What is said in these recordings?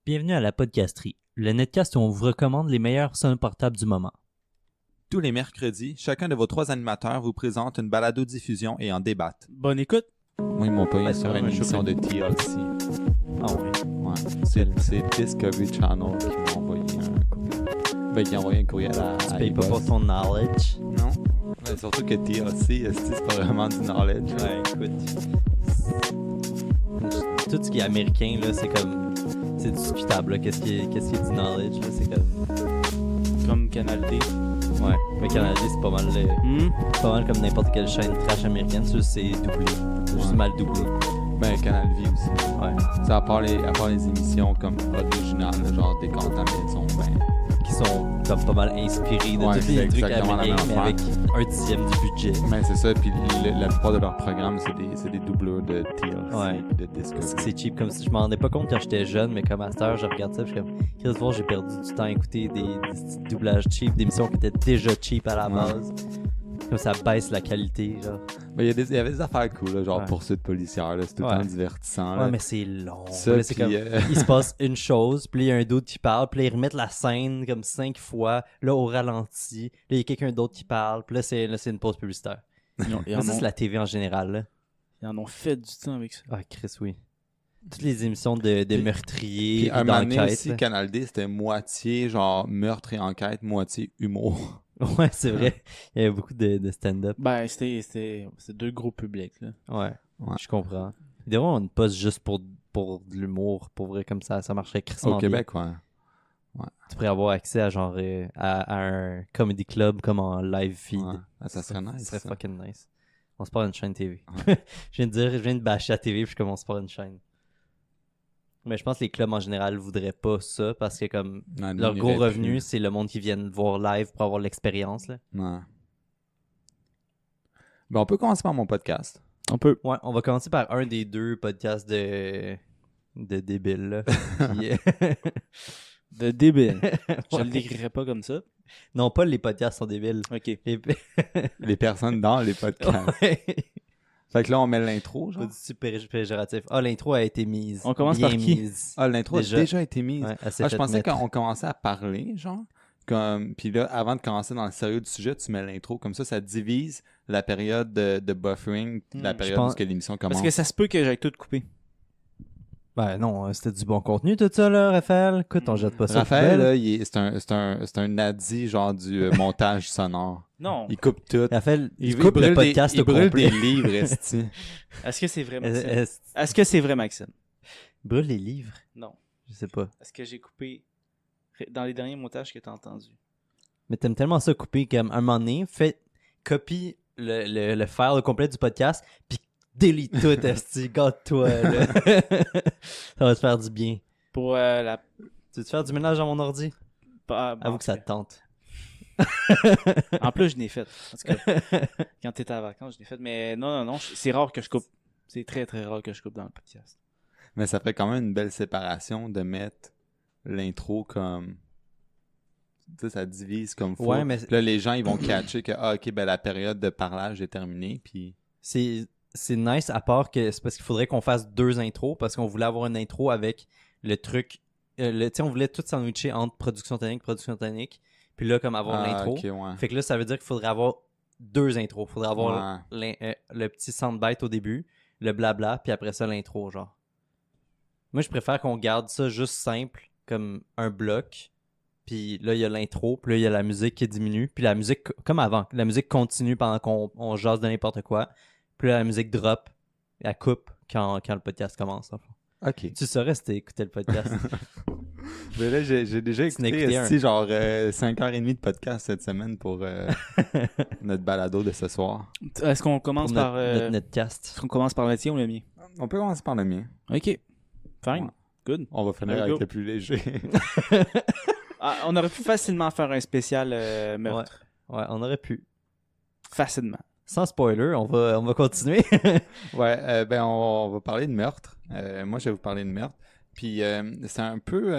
Bienvenue à la podcasterie, le netcast où on vous recommande les meilleurs sons portables du moment. Tous les mercredis, chacun de vos 3 animateurs vous présente une balado-diffusion et en débattent. Bonne écoute. Moi, ils m'ont payé Ouais, sur c'est une un émission de TLC. Ah oui. Ouais. C'est Discovery Channel qui m'a envoyé un courriel. Ben, qui a envoyé un courriel à Tu payes pas iBoss. pour ton knowledge. Non. Ouais, surtout que TLC, c'est pas vraiment du knowledge. Ouais, écoute. Tout ce qui est américain, là, c'est comme... C'est discutable, là. Qu'est-ce qui est du knowledge, là, c'est comme... Comme Canal D. Ouais. Mais Canada, c'est pas mal... C'est pas mal comme n'importe quelle chaîne trash américaine, ça, c'est doublé. C'est juste Ouais. mal doublé. Ben, Canal Vie aussi. Ouais. Ça, à part les émissions comme originales, genre des contes à maison, ben... Qui sont comme pas mal inspirés de Ouais, tous les c'est trucs exactement la américains, même mais avec un dixième du budget. Ben, c'est ça, puis la plupart de leurs programmes, c'est des doubleurs de TLC, Ouais. de Discovery. C'est cheap, comme si je m'en rendais pas compte quand j'étais jeune, mais comme à cette heure, je regarde ça, je suis comme, Chris, voir, j'ai perdu du temps à écouter des petits doublages cheap, d'émissions qui étaient déjà cheap à la Ouais. base. Comme ça baisse la qualité, genre. Ben, il y avait des affaires cool, là, genre Ouais. poursuite policière, là, c'est tout le Ouais. temps divertissant. Là. Ouais, mais c'est long. Ça, Là, c'est puis, comme, il se passe une chose, puis là, il y a un d'autre qui parle, puis là, ils remettent la scène comme 5 fois, là, au ralenti, là, il y a quelqu'un d'autre qui parle, puis là, c'est une pause publicitaire. Ils Mais ça, c'est la TV en général, là. en ont fait du temps avec ça. Ah, Chris, oui. Toutes les émissions de Puis- meurtriers, Puis un moment donné d'enquête. aussi, Canal D, c'était moitié genre meurtre et enquête, moitié humour. Ouais, c'est vrai. Il y avait beaucoup de stand-up. Ben, c'était deux gros publics, là. Ouais, Ouais. je comprends. Il devrait avoir une poste juste pour de l'humour, pour vrai, comme ça marcherait crissement Au bien. Québec, ouais. Tu pourrais avoir accès à genre à un comedy club comme en live feed. Ouais. Ah, ça serait nice. Ça serait ça. fucking nice. On se part une chaîne TV. Je viens de bâcher la TV puis je commence par une chaîne. Mais je pense que les clubs en général voudraient pas ça parce que comme Non, leur il gros irait revenu, plus. c'est le monde qui vient voir live pour avoir l'expérience, là. Ouais. Ben, on peut commencer par mon podcast. On peut. Ouais, on va commencer par un des deux podcasts de débiles, là. Puis, De débile. Je ouais. le décrirais pas comme ça. Non, pas les podcasts sont débiles. Ok. Les... Les personnes dans les podcasts. Ouais. Fait que là, on met l'intro, Pas genre. du super péjoratif. Ah, l'intro a été mise. On commence Bien par qui? mise. Ah, l'intro a Déjà. déjà été mise. Ouais, elle s'est Ah, je fait pensais mettre. qu'on commençait à parler, genre. Puis là, avant de commencer dans le sérieux du sujet, tu mets l'intro. Comme ça divise la période de buffering, la Je période pense- où que l'émission commence. Parce que ça se peut que j'aille tout couper. Ben non, c'était du bon contenu tout ça, là, Raphaël. Écoute, on jette pas ça. Raphaël, poubelle. là, c'est un nadi, genre, du montage sonore. Non. Il coupe tout. Raphaël, il Il coupe le brûle podcast il au brûle complet. des livres, esti. Est-ce que c'est vrai, Maxime? Est-ce- Est-ce que c'est vrai, Maxime? Brûle les livres? Non. Je sais pas. Est-ce que j'ai coupé dans les derniers montages que t'as entendus? Mais t'aimes tellement ça couper qu'à un moment donné, copie le file au complet du podcast, puis delete tout, esti, garde-toi, là. Ça va te faire du bien. Pour la... Tu veux te faire du ménage dans mon ordi? Bon, Avoue que ça te tente. En plus, je l'ai fait. En tout cas, quand t'étais à vacances, je l'ai fait. Mais non, c'est rare que je coupe. C'est très, très rare que je coupe dans le podcast. Mais ça fait quand même une belle séparation de mettre l'intro comme... Tu sais, ça divise comme faut. Ouais, mais Puis là, les gens, ils vont catcher que, ah, OK, ben la période de parlage est terminée, puis... c'est nice, à part que c'est parce qu'il faudrait qu'on fasse 2 intros, parce qu'on voulait avoir une intro avec le truc... tu sais, on voulait tout sandwicher entre production tonique, puis là, comme avoir l'intro. OK, ouais. Fait que là, ça veut dire qu'il faudrait avoir 2 intros. Il faudrait avoir Ouais. le petit soundbite au début, le blabla, puis après ça, l'intro, genre. Moi, je préfère qu'on garde ça juste simple, comme un bloc, puis là, il y a l'intro, puis là, il y a la musique qui diminue, puis la musique, comme avant, la musique continue pendant qu'on jase de n'importe quoi, puis là, la musique drop, elle coupe quand le podcast commence. Dans le fond. OK. Tu saurais si t'écoutais le podcast. Mais là, j'ai déjà Tu n'as écouté, écouté un. esti, genre 5h30 de podcast cette semaine pour notre balado de ce soir. Est-ce qu'on commence Pour par... notre netcast. Est-ce qu'on commence par le tien ou le mien? On peut commencer par le mien. Ok. Fine. Ouais. Good. On va finir There we avec go. le plus léger. Ah, on aurait pu facilement faire un spécial meurtre. Ouais, on aurait pu. Facilement. Sans spoiler, on va continuer. Ouais, ben on va parler de meurtre. Moi, je vais vous parler de meurtre. Puis c'est un peu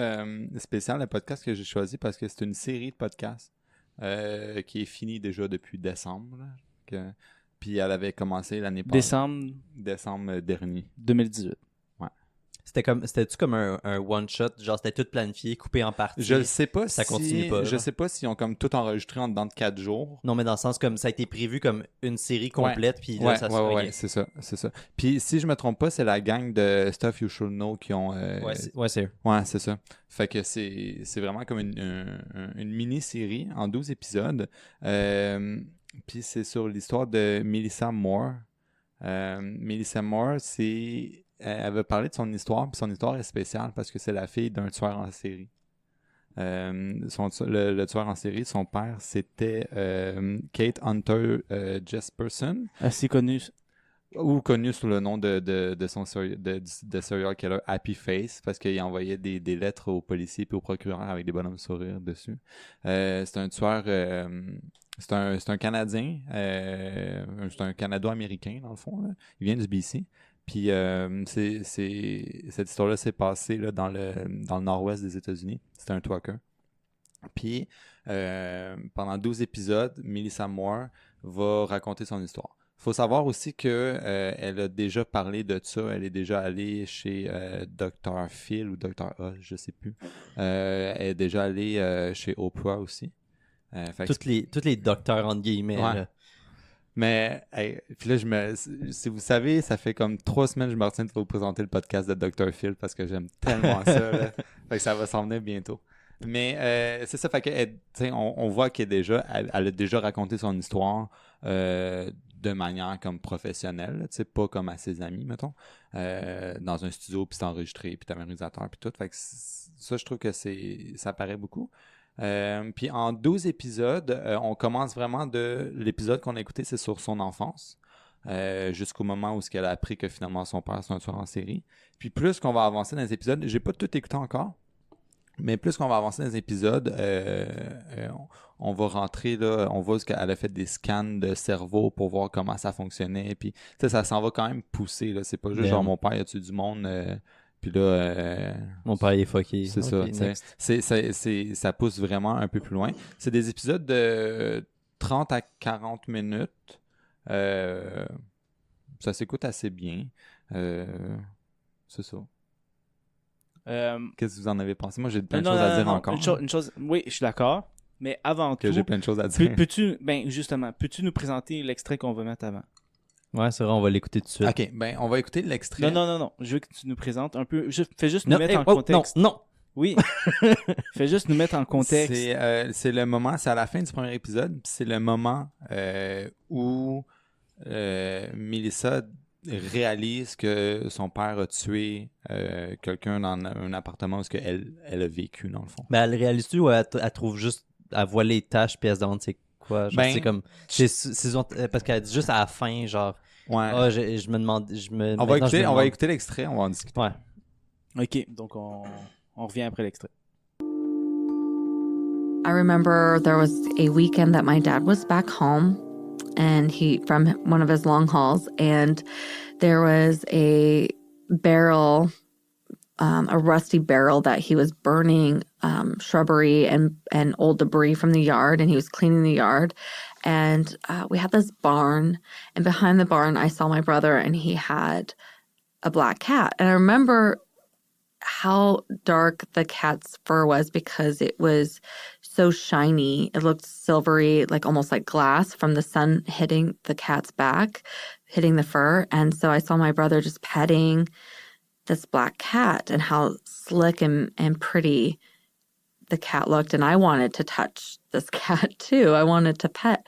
spécial le podcast que j'ai choisi parce que c'est une série de podcasts qui est finie déjà depuis décembre. Là, Puis elle avait commencé l'année passée. Décembre Décembre dernier. 2018. Ouais. C'était-tu comme un one-shot? Genre, c'était tout planifié, coupé en parties? Je ne sais pas Ça continue pas, je là. sais pas s'ils ont comme tout enregistré en dedans de 4 jours. Non, mais dans le sens comme ça a été prévu comme une série complète, puis là, ça se ouais, ok. c'est ça. Puis si je me trompe pas, c'est la gang de Stuff You Should Know qui ont... Ouais, c'est eux. Ouais, c'est ça. Fait que c'est vraiment comme une mini-série en 12 épisodes. Puis c'est sur l'histoire de Melissa Moore. Melissa Moore, elle veut parler de son histoire, puis son histoire est spéciale parce que c'est la fille d'un tueur en série. Le tueur en série, son père, c'était Kate Hunter Jesperson, Assez connu. ou connu sous le nom de son serial killer Happy Face, parce qu'il envoyait des lettres aux policiers et aux procureurs avec des bonhommes sourires dessus. C'est un tueur... c'est un Canadien, c'est un Canado-américain dans le fond. Là. Il vient du BC. Puis cette histoire-là s'est passée là, dans le nord-ouest des États-Unis. C'était un trucker. Puis pendant 12 épisodes, Melissa Moore va raconter son histoire. Il faut savoir aussi que elle a déjà parlé de ça. Elle est déjà allée chez Dr. Phil ou Dr. A, je sais plus. Elle est déjà allée chez Oprah aussi. Toutes les docteurs, entre guillemets. Ouais. Là. Mais, hey, puis là, si vous savez, ça fait comme 3 semaines que je me retiens de vous présenter le podcast de Dr. Phil parce que j'aime tellement ça. Là. Fait que ça va s'en venir bientôt. Mais c'est ça, fait que, on voit elle a déjà raconté son histoire de manière comme professionnelle, pas comme à ses amis, mettons, dans un studio, puis c'est enregistré, puis t'as un réalisateur, puis tout. Fait que ça, je trouve que ça paraît beaucoup. Puis en 12 épisodes, on commence vraiment de l'épisode qu'on a écouté, c'est sur son enfance, jusqu'au moment où elle a appris que finalement son père c'est un tueur en série. Puis plus qu'on va avancer dans les épisodes, j'ai pas tout écouté encore, mais plus qu'on va avancer dans les épisodes, on va rentrer là, on voit qu'elle a fait des scans de cerveau pour voir comment ça fonctionnait. Puis ça s'en va quand même pousser là, c'est pas juste genre mon père y a tué du monde. Puis là, mon père il est fucké. C'est okay, ça. Ça pousse vraiment un peu plus loin. C'est des épisodes de 30 à 40 minutes. Ça s'écoute assez bien. C'est ça. Qu'est-ce que vous en avez pensé? Moi, j'ai plein de choses à dire encore. Une chose, oui, je suis d'accord. Mais avant tout, j'ai plein de choses à dire. peux-tu nous présenter l'extrait qu'on va mettre avant? Ouais, c'est vrai, on va l'écouter tout de suite. Ok, on va écouter l'extrait. Non. Je veux que tu nous présentes un peu. Fais juste nous mettre en contexte. Non. Oui. Fais juste nous mettre en contexte. C'est le moment, c'est à la fin du premier épisode, c'est le moment où Melissa réalise que son père a tué quelqu'un dans un appartement où elle a vécu, dans le fond. Mais elle réalise-tu ou elle trouve juste, elle voit les tâches puis elle se demande c'est quoi? Genre, c'est comme, parce qu'elle dit juste à la fin, genre, ouais. Je me demande, on va écouter l'extrait, on va en discuter. Ouais. Ok, donc on revient après l'extrait. I remember there was a weekend that my dad was back home and from one of his long hauls, and there was a barrel, a rusty barrel that he was burning shrubbery and old debris from the yard, and he was cleaning the yard. And we had this barn, and behind the barn I saw my brother, and he had a black cat. And I remember how dark the cat's fur was because it was so shiny. It looked silvery, like almost like glass from the sun hitting the cat's back, hitting the fur. And so I saw my brother just petting this black cat and how slick and pretty the cat looked. And I wanted to touch this cat too. I wanted to pet.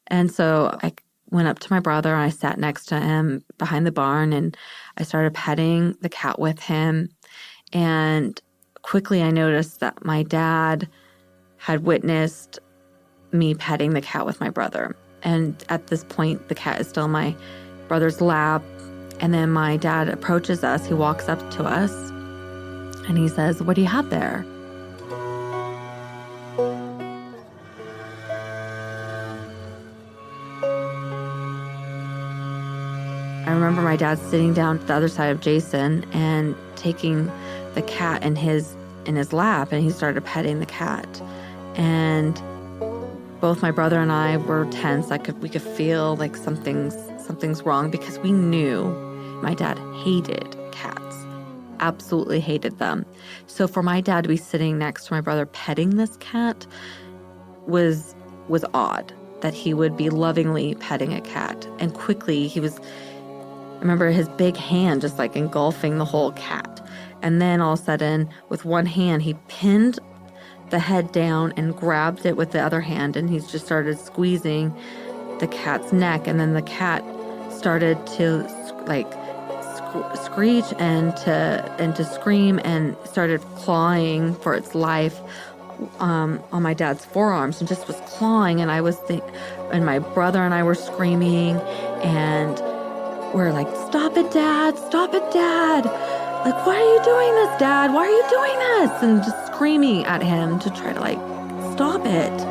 And so I went up to my brother and I sat next to him behind the barn and I started petting the cat with him. And quickly I noticed that my dad had witnessed me petting the cat with my brother. And at this point, the cat is still in my brother's lap. And then my dad approaches us. He walks up to us and he says, "What do you have there?" I remember my dad sitting down at the other side of Jason and taking the cat in his lap, and he started petting the cat. And both my brother and I were tense. We could feel like something's wrong because we knew my dad hated cats. absolutely hated them. So for my dad to be sitting next to my brother petting this cat was odd, that he would be lovingly petting a cat. And quickly I remember his big hand just like engulfing the whole cat. And then all of a sudden, with one hand, he pinned the head down and grabbed it with the other hand, and he just started squeezing the cat's neck. And then the cat started to screech and to scream and started clawing for its life on my dad's forearms, and just was clawing. And and my brother and I were screaming, and we're like, "Stop it, Dad! Stop it, Dad! Like, why are you doing this, Dad? Why are you doing this?" And just screaming at him to try to stop it.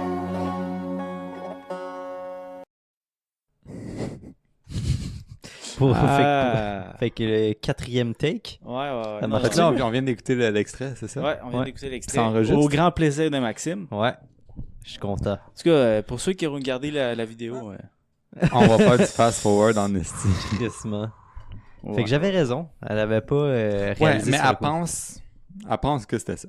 Fait que le 4e take. Ouais. Ça Non, marche. Fait que là, on vient d'écouter l'extrait, c'est ça? Ouais, on vient Ouais. d'écouter l'extrait. Ça enregistre. Au grand plaisir de Maxime. Ouais. Je suis content. En tout cas, pour ceux qui auront regardé la vidéo, On va faire du fast-forward en esti. Tristement. ouais. Fait que j'avais raison. Elle avait pas réalisé Ouais, mais sur le elle coup. pense que c'était ça.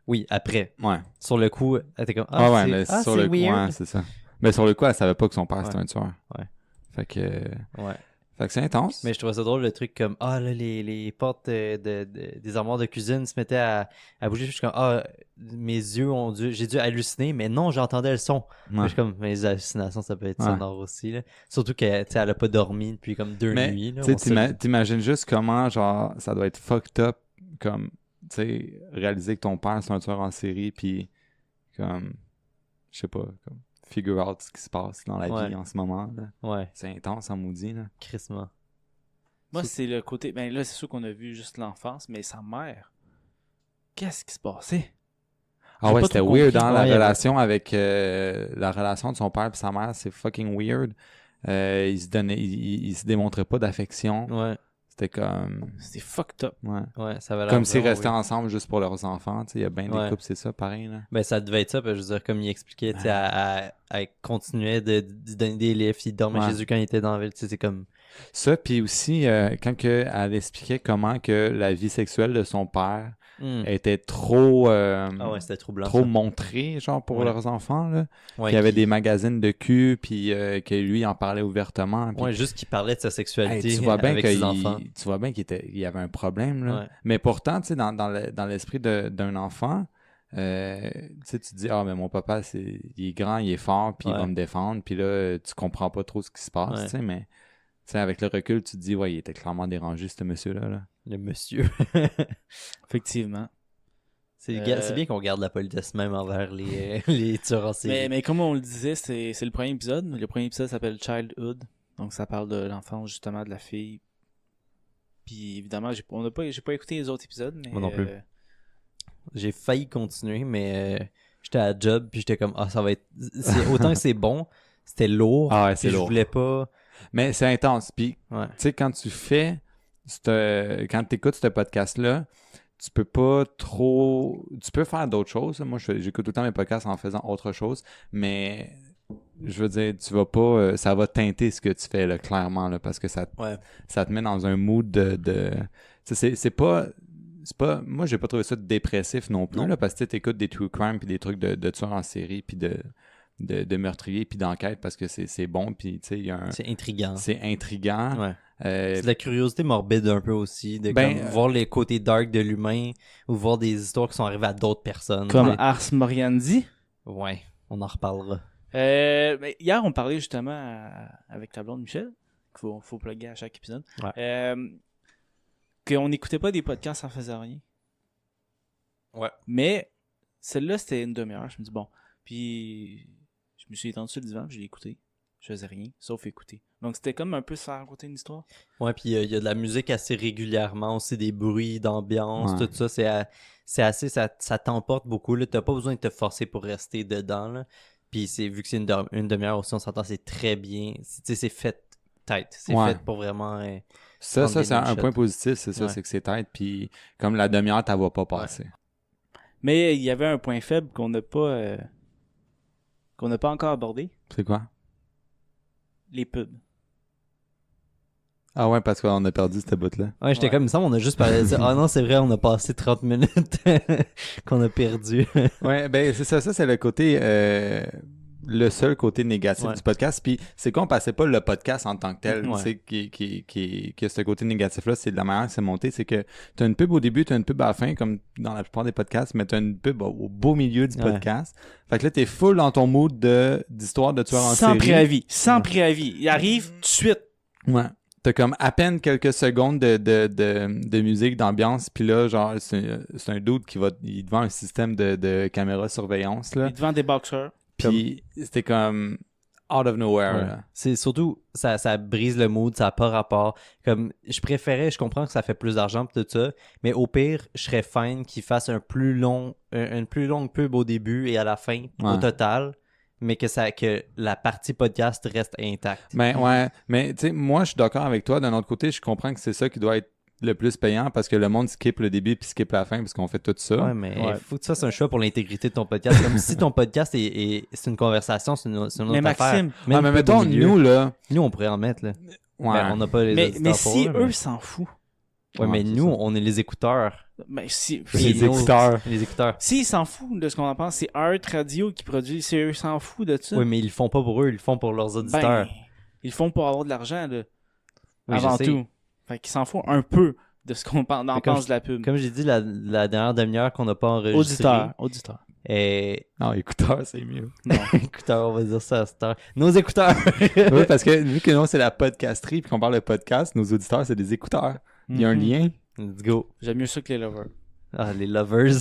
Oui, après. Ouais. Sur le coup, elle était comme Ouais, c'est- mais sur c'est le coup, weird. ouais, c'est ça. Mais sur le coup, elle savait pas que son père c'était Ouais. un tueur. Ouais. Fait que Ouais. c'est intense. Mais je trouvais ça drôle le truc comme là les portes des armoires de cuisine se mettaient à bouger. Je suis comme mes yeux j'ai dû halluciner, mais non, j'entendais le son. Ouais. Je suis comme mais les hallucinations ça peut être Ouais. sonore aussi là. Surtout qu'elle a pas dormi depuis comme 2 Mais nuits là. tu On sais, t'imagines juste comment genre ça doit être fucked up comme tu sais réaliser que ton père c'est un tueur en série puis comme je sais pas comme figure out ce qui se passe dans la Ouais. vie en ce moment là. Ouais, C'est intense en maudit là. crissement. Moi, c'est le côté. Ben là, c'est sûr qu'on a vu juste l'enfance, mais sa mère. Qu'est-ce qui se passait? Ah J'ai ouais, pas c'était trop weird compris. hein, la Ouais, il y avait- relation avec la relation de son père et sa mère, c'est fucking weird. Ils se démontraient pas d'affection. Ouais, C'était comme C'était fucked up. ouais. ça avait l'air Comme s'ils vraiment restaient weird. ensemble juste pour leurs enfants, tu sais, il y a bien des Ouais. couples, c'est ça pareil là. Ben ça devait être ça, parce que je veux dire, comme il expliquait, tu sais, elle continuait de donner des livres, il dormait Ouais. chez eux quand il était dans la ville, tu sais, c'est comme... Ça puis aussi elle expliquait comment que la vie sexuelle de son père était trop Ah ouais, c'était troublant. trop ça. montrée genre pour Ouais. leurs enfants là. Ouais, Il y avait qui- des magazines de cul puis que lui en parlait ouvertement puis Ouais, juste qu'il parlait de sa sexualité hey, tu vois bien avec ses enfants. tu vois bien qu'il y avait un problème là. Ouais. Mais pourtant, tu sais, dans l'esprit d'un enfant, tu sais, tu te dis mais mon papa il est grand, il est fort, puis il va Ouais. me défendre, puis là tu comprends pas trop ce qui se passe, Ouais. tu sais, mais tu sais, avec le recul, tu te dis il était clairement dérangé ce monsieur-là là. Le monsieur. Effectivement. C'est bien qu'on garde la politesse même envers les tueurs en série. Mais comme on le disait, c'est le premier épisode. Le premier épisode s'appelle Childhood. Donc ça parle de l'enfance justement de la fille. Puis évidemment, j'ai pas écouté les autres épisodes. Mais, Moi non plus. J'ai failli continuer, mais j'étais à la job, puis j'étais comme ça va être... Autant que c'est bon, c'était lourd. Ah ouais, c'est puis lourd. Je voulais pas... Mais c'est intense, puis Ouais. tu sais, quand tu écoutes ce podcast-là, tu peux pas trop... Tu peux faire d'autres choses. Moi, j'écoute tout le temps mes podcasts en faisant autre chose, mais je veux dire, tu vas pas... ça va teinter ce que tu fais, là, clairement, là, parce que ça te met dans un mood de... Tu sais, c'est pas... Moi, j'ai pas trouvé ça dépressif non plus, Non. là, parce que tu écoutes des true crime puis des trucs de tueurs en série puis de meurtriers puis d'enquête parce que c'est bon puis tu sais, il y a un... C'est intriguant. C'est intriguant. Ouais. Euh, C'est de la curiosité morbide un peu aussi, de Ben, comme voir les côtés dark de l'humain ou voir des histoires qui sont arrivées à d'autres personnes. Comme Ouais. Ars Moriendi. Ouais, on en reparlera. Mais hier, on parlait justement avec ta blonde Michel, qu'il faut plugger à chaque épisode, Ouais. qu'on n'écoutait pas des podcasts en faisant rien. Ouais. Mais celle-là, c'était une demi-heure. Je me dis, bon. Puis, je me suis étendu sur le divan, puis je l'ai écouté. Je faisais rien, sauf écouter. Donc, c'était comme un peu se faire raconter une histoire. Ouais, puis il y a de la musique assez régulièrement, aussi des bruits d'ambiance, Ouais. tout ça, c'est assez, ça t'emporte beaucoup, là. T'as pas besoin de te forcer pour rester dedans, là. Puis vu que c'est une demi-heure aussi, on s'entend, c'est très bien. C'est fait tête. C'est Ouais. fait pour vraiment... ça, prendre des c'est un notes. point positif, c'est ça, Ouais. c'est que c'est tête, puis comme la demi-heure, t'en vas pas passer. Mais il y avait un point faible qu'on n'a pas encore abordé. C'est quoi? Les pubs. Ah ouais, parce qu'on a perdu cette bout-là. Ouais, j'étais Ouais. comme ça, on a juste parlé de ça. Ah non, c'est vrai, on a passé 30 minutes qu'on a perdu. Ouais, ben c'est ça. Ça, c'est le côté... le seul côté négatif Ouais. du podcast. Puis c'est con parce que c'est pas le podcast en tant que tel, Ouais. tu sais, que ce côté négatif-là, c'est de la manière que c'est monté. C'est que t'as une pub au début, t'as une pub à la fin, comme dans la plupart des podcasts, mais t'as une pub au beau milieu du Ouais. podcast. Fait que là, t'es full dans ton mood d'histoire de tueur en Sans série. préavis. Sans Ouais. préavis. Il arrive tout de suite. Ouais. T'as comme à peine quelques secondes de musique, d'ambiance, puis là, genre, c'est un dude il est devant un système de caméra surveillance, Il là. est devant des boxeurs. Puis c'était comme out of nowhere, Ouais. là. C'est surtout, ça brise le mood, ça n'a pas rapport. Comme, je comprends que ça fait plus d'argent pis tout ça, mais au pire, je serais fine qu'ils fassent une plus longue pub au début et à la fin, au Ouais. total, mais que la partie podcast reste intacte. Ben ouais, mais tu sais, moi je suis d'accord avec toi. D'un autre côté, je comprends que c'est ça qui doit être le plus payant parce que le monde skip le début puis skip la fin parce qu'on fait tout ça. Ouais, mais Ouais. faut que tu fasses un choix pour l'intégrité de ton podcast. Comme si ton podcast c'est une conversation, c'est une autre Mais affaire. Maxime, Même Ah, mais pub au mettons, milieu. nous là, Nous, on pourrait en mettre, là. ouais. Ben, on n'a pas les mais auditeurs pour si là, eux mais- s'en foutent, Ouais, mais Ouais, c'est nous, ça. on est les écouteurs. ben si, Les Et nos- écouteurs. Les écouteurs. s'ils s'en foutent de ce qu'on en pense, c'est Art Radio qui produit, c'est eux s'en foutent de ça. Oui, mais ils le font pas pour eux, ils le font pour leurs auditeurs. Ben, ils le font pour avoir de l'argent, là, Oui, je avant sais. tout. Fait qu'ils s'en foutent un peu de ce qu'on en Mais comme pense de la pub. Comme j'ai dit la dernière demi-heure qu'on n'a pas enregistré. Auditeur. Et Non, écouteurs, c'est mieux. Non. écouteurs, on va dire ça à cette heure. Nos écouteurs! Oui, parce que vu que nous c'est la podcasterie puis qu'on parle de podcast, nos auditeurs c'est des écouteurs. Il y a un Mhm. lien. Let's go. J'aime mieux ça que les lovers. Ah, les lovers.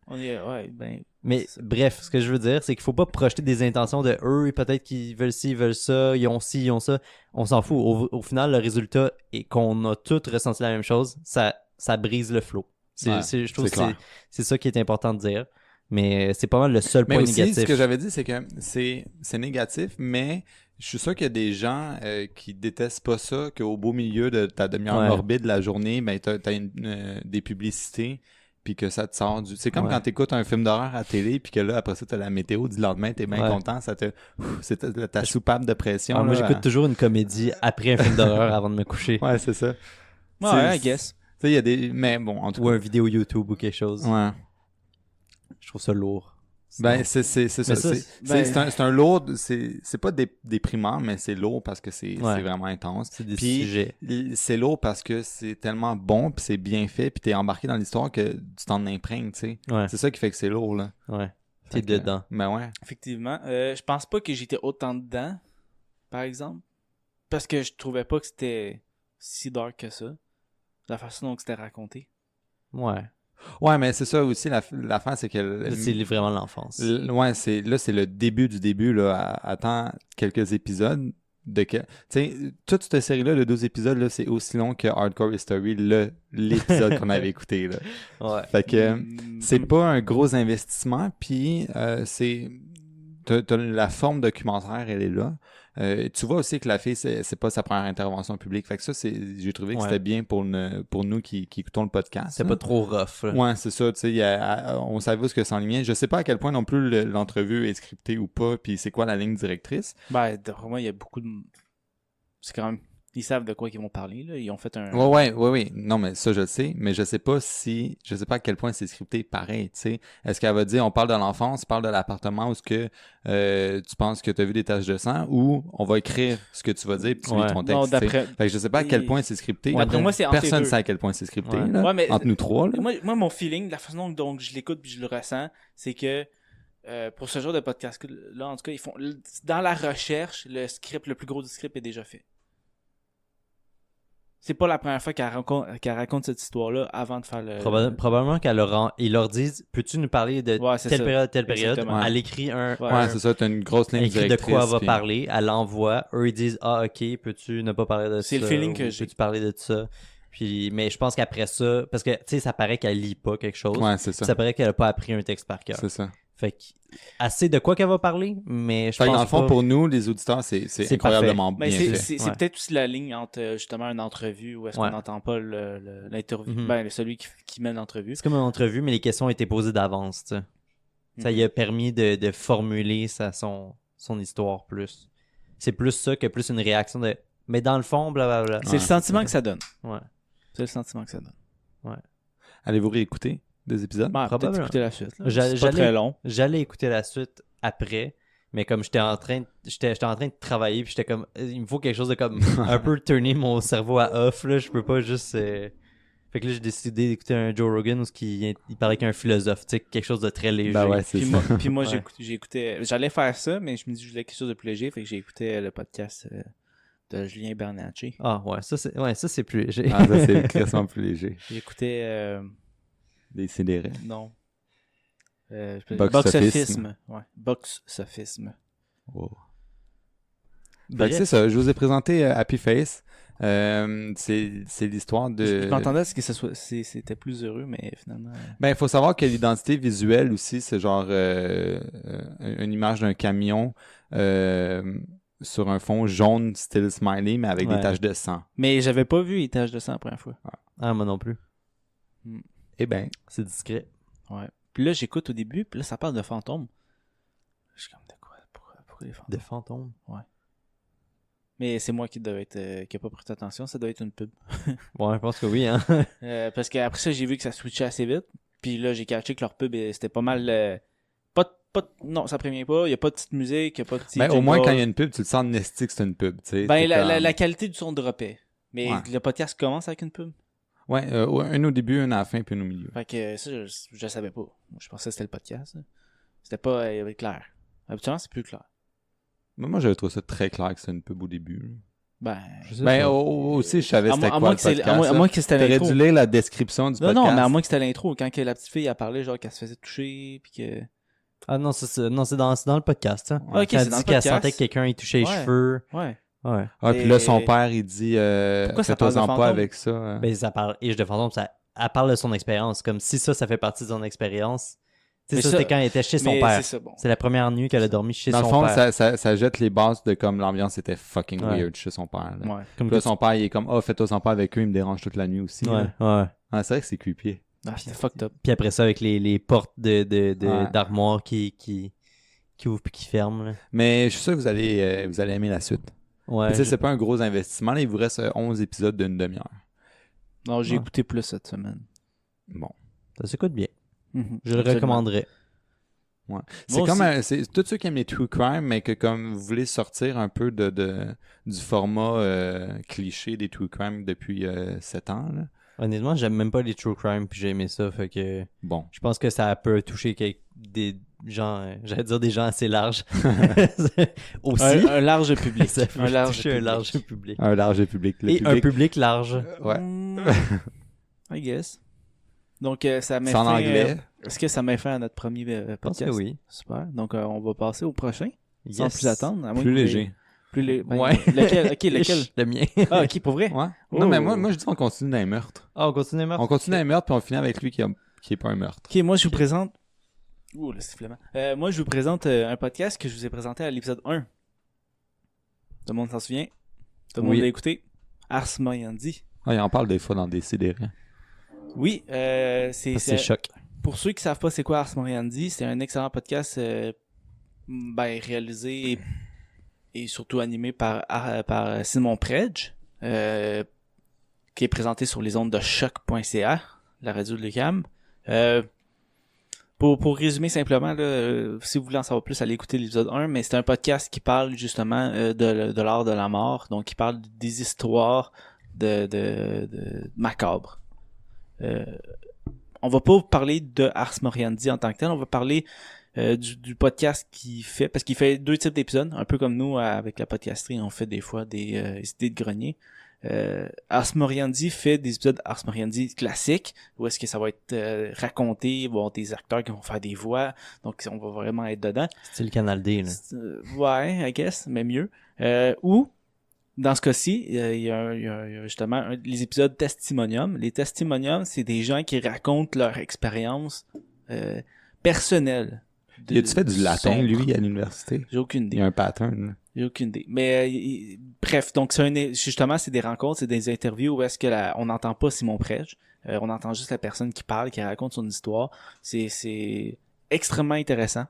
On est, ouais, ben, Mais bref, ce que je veux dire, c'est qu'il faut pas projeter des intentions de eux, peut-être qu'ils veulent ci, ils veulent ça, ils ont ci, ils ont ça. On s'en fout. Au final, le résultat est qu'on a tous ressenti la même chose. Ça brise le flow. Ouais, je trouve c'est que clair. c'est ça qui est important de dire. Mais c'est pas mal le seul Mais point aussi, négatif. ce que j'avais dit, c'est que c'est négatif, mais je suis sûr qu'il y a des gens qui détestent pas ça, qu'au beau milieu de ta demi-heure Ouais. morbide la journée, ben t'as des publicités, puis que ça te sort du... C'est comme Ouais. quand t'écoutes un film d'horreur à télé, puis que là, après ça, t'as la météo du lendemain, t'es bien Ouais. content, ça te... C'est ta soupape de pression. Ah, moi, là, j'écoute toujours une comédie après un film d'horreur avant de me coucher. Ouais, c'est ça. ouais, I guess. Tu sais, il y a des... Mais bon, en tout Ou un vidéo YouTube ou quelque chose. cas... Ouais. Je trouve ça lourd. Ben, c'est ça. Mais ça, C'est un lourd... C'est pas déprimant, mais c'est lourd parce que c'est Ouais. vraiment intense. C'est des Puis, sujets. c'est lourd parce que c'est tellement bon puis c'est bien fait puis t'es embarqué dans l'histoire que tu t'en imprègnes, tu sais. Ouais, C'est ça qui fait que c'est lourd, là. ouais. Fait T'es que, dedans. Ben ouais. Effectivement. Je pense pas que j'étais autant dedans, par exemple. Parce que je trouvais pas que c'était si dark que ça. La façon dont c'était raconté. Ouais. Ouais, mais c'est ça aussi, l'affaire, c'est que... Là, c'est vraiment l'enfance. Ouais, c'est le début du début, là. Attends quelques épisodes tu sais, toute cette série-là de 12 épisodes, là, c'est aussi long que Hardcore History, l'épisode qu'on avait écouté, là. Ouais. Fait que... Mm, C'est pas un gros investissement, puis t'as la forme documentaire, elle est là. Tu vois aussi que la fille, c'est pas sa première intervention publique. Fait que ça, j'ai trouvé que Ouais. c'était bien pour nous qui écoutons le podcast. C'est là. pas trop rough. là. Ouais, c'est ça. Tu sais, on savait où ce que s'enlignait. Je sais pas à quel point non plus l'entrevue est scriptée ou pas, puis c'est quoi la ligne directrice. Ben, d'après moi, il y a beaucoup de... C'est quand même... Ils savent de quoi ils vont parler, là. Ils ont fait un... Ouais. Non, mais ça, je le sais. Mais je sais pas à quel point c'est scripté pareil, tu sais. Est-ce qu'elle va dire, on parle de l'enfance, on parle de l'appartement, ou est-ce que tu penses que t'as vu des taches de sang, ou on va écrire ce que tu vas dire, puis tu lis Ouais. ton texte, Non, tu sais. d'après... Fait que je sais pas à quel point c'est scripté. Ouais, D'après moi, c'est entre les Personne deux. sait à quel point c'est scripté, Ouais. là. Ouais, mais- Entre nous trois, là. Moi, mon feeling, la façon dont je l'écoute puis je le ressens, c'est que pour ce genre de podcast-là, en tout cas, ils font... Dans la recherche, le script, le plus gros du script est déjà fait. C'est pas la première fois qu'elle raconte cette histoire-là avant de faire le... Probablement ils leur disent peux-tu nous parler de Ouais, c'est telle ça. période, telle période. Exactement. Elle écrit Ouais. Ouais, c'est ça, t'as une grosse ligne elle écrit de directrice. quoi elle va puis- parler, elle l'envoie, eux ils disent ah ok, peux-tu ne pas parler de ça. C'est le feeling que ou j'ai. Peux-tu parler de ça. Puis, mais je pense qu'après ça, parce que tu sais, ça paraît qu'elle lit pas quelque chose. Ouais, c'est ça. Ça paraît qu'elle a pas appris un texte par cœur. C'est ça. Fait que assez de quoi qu'elle va parler, mais je Fait que pense dans le fond, pas... pour nous, les auditeurs, c'est C'est incroyablement Mais bien c'est fait. c'est Ouais. peut-être aussi la ligne entre justement une entrevue où est-ce Ouais. qu'on n'entend pas l'interview, Mhm. ben celui qui mène l'entrevue. C'est comme une entrevue, mais les questions ont été posées d'avance, tu sais. Ça lui a permis de formuler son histoire plus. C'est plus ça que plus une réaction de Mais dans le fond, blablabla. C'est le sentiment que ça donne. Ouais. C'est le sentiment que ça donne. Allez-vous réécouter des épisodes? Ben, peut-être Probablement. écouter la suite. là. J'allais- C'est pas très long. J'allais écouter la suite après, mais comme j'étais en train de travailler, puis j'étais comme, il me faut quelque chose de comme un peu tourner mon cerveau à off, là. Je peux pas juste. Fait que là, j'ai décidé d'écouter un Joe Rogan où il parlait qu'un philosophe, tu sais, quelque chose de très léger. Ben ouais, c'est Puis ça. moi, Ouais. j'ai écouté. J'allais faire ça, mais je me dis que je voulais quelque chose de plus léger, fait que j'ai écouté le podcast de Julien Bernatchez. Ah ouais, ça c'est plus léger. Ah, ça, c'est crissement plus léger. J'écoutais. Des sidérés. Non. Box-sophisme. Ouais. Box-sophisme. Oh. Fait que c'est ça, je vous ai présenté Happy Face. C'est l'histoire de... Je m'entendais à ce que c'était plus heureux, mais finalement. Ben, il faut savoir que l'identité visuelle aussi, c'est genre une image d'un camion sur un fond jaune style smiley, mais avec Ouais. des taches de sang. Mais j'avais pas vu les taches de sang la première fois. Ah, moi non plus. Eh ben, C'est discret. Ouais. Puis là, j'écoute au début, puis là, ça parle de fantômes. Je suis comme, de quoi? Pourquoi les fantômes? De fantômes. Mais c'est moi qui devais être qui a pas prêté attention, ça doit être une pub. Ouais, je pense que oui, hein. Parce qu'après ça, j'ai vu que ça switchait assez vite. Puis là, j'ai catché que leur pub, c'était pas mal... non, ça prévient pas. Il y a pas de petite musique, il y a pas de petit... ben, au moins, jingle. quand il y a une pub, tu le sens nestique que c'est une pub, tu sais. Ben, c'est la comme- qualité du son droppait. Mais Ouais. le podcast commence avec une pub. Ouais, un au début, un à la fin, puis un au milieu. Fait que ça, je savais pas. Moi, je pensais que c'était le podcast. Là. C'était pas clair. Habituellement, c'est plus clair. Mais moi, j'avais trouvé ça très clair que c'était une pub au début. Là. Ben... Je sais Ben, pas. aussi, je savais c'était à quoi moins le que c'est- podcast. à moins que c'était T'aurais l'intro. dû lire la description du Non, podcast. non, mais à moins que c'était l'intro. Quand que la petite fille a parlé, genre qu'elle se faisait toucher, puis que... Ah non, c'est dans le podcast, hein. Ok, Elle c'est dans dit le qu'elle podcast. sentait que quelqu'un y touchait les Ouais. cheveux. Ouais. Ouais. Ah, puis là, Et- son père, il dit Pourquoi ça parle de fais-toi-en pas fantômes? avec ça. Ben, ça parle. Et je de fantôme, elle parle de son expérience. Comme si ça fait partie de son expérience. Tu Mais sais, ça, ça- c'était quand elle était chez son Mais père. c'est ça, bon. C'est la première nuit qu'elle a dormi chez Dans le son fond, père. ça jette les bases de comme l'ambiance était fucking Ouais. weird chez son père. Là. Ouais. Comme Puis là, que son père, il est comme, oh, fais-toi-en pas avec eux, il me dérange toute la nuit aussi. tu- là. Ouais, ouais. Ah, c'est vrai que c'est creepy. Ah, c'était fucked up. Puis après ça, avec les portes Ouais. d'armoire qui ouvrent puis qui ferment. Là. Mais je suis sûr que vous allez aimer la suite. Ouais. Tu sais, c'est pas un gros investissement. Là, il vous reste 11 épisodes d'une demi-heure. Non, j'ai Ouais. écouté plus cette semaine. Bon. Ça s'écoute bien. Mhm. Je le Absolument. recommanderais. C'est Moi comme aussi. c'est tous ceux qui aiment les true crime, mais que comme vous voulez sortir un peu du format cliché des true crime depuis 7 ans. Là. Honnêtement, j'aime même pas les true crime puis j'ai aimé ça. Fait que Bon. je pense que ça peut toucher des gens, j'allais dire des gens assez larges. Aussi. Un large public. Ça peut un large toucher public. un large public. Un large public. Le Et un public, public large. ouais. I guess. Donc, ça m'a C'est en anglais. Est-ce que ça m'a fait à notre premier Je pense que podcast? oui. Super. Donc, on va passer au prochain. Sans Yes. plus attendre. à moins Plus que vous léger. ayez- Plus léger. Ouais. Lequel? Ok, lequel? Le mien. Ah, ok, pour vrai? Ouais. Oh. Non, mais moi, je dis on continue dans les meurtres. Ah, on continue meurtre. On continue dans les meurtres, puis on finit avec lui qui est pas un meurtre. Ok, moi, je vous présente... Ouh, le sifflement. Moi, je vous présente un podcast que je vous ai présenté à l'épisode 1. Tout le monde s'en souvient? Tout le monde Oui. l'a écouté? Ars Moriendi. Ah, il en parle des fois dans des sidérés. Oui, C'est choc. pour ceux qui savent pas c'est quoi Ars Moriendi, c'est un excellent podcast réalisé et surtout animé par Simon Predge, qui est présenté sur les ondes de choc.ca, la radio de l'UQAM. Pour résumer simplement, là, si vous voulez en savoir plus, allez écouter l'épisode 1, mais c'est un podcast qui parle justement de l'art de la mort, donc qui parle des histoires de macabres. On va pas parler de Ars Moriendi en tant que tel, on va parler du podcast qu'il fait, parce qu'il fait 2 types d'épisodes, un peu comme nous avec la podcasterie, on fait des fois des idées de grenier. Ars Moriendi fait des épisodes Ars Moriendi classiques, où est-ce que ça va être raconté, il va y avoir des acteurs qui vont faire des voix, donc on va vraiment être dedans. C'est le Canal D, là. Ouais, I guess, mais mieux. Ou, dans ce cas-ci, il y a justement les épisodes testimonium. Les testimoniums, c'est des gens qui racontent leur expérience personnelle. Il a-tu fait du latin, sombre. lui, à l'université? J'ai aucune Il idée. y a un pattern. Là. J'ai aucune idée. Mais bref, donc justement, c'est des rencontres, c'est des interviews où est-ce que on n'entend pas Simon Predge. On entend juste la personne qui parle, qui raconte son histoire. C'est extrêmement intéressant.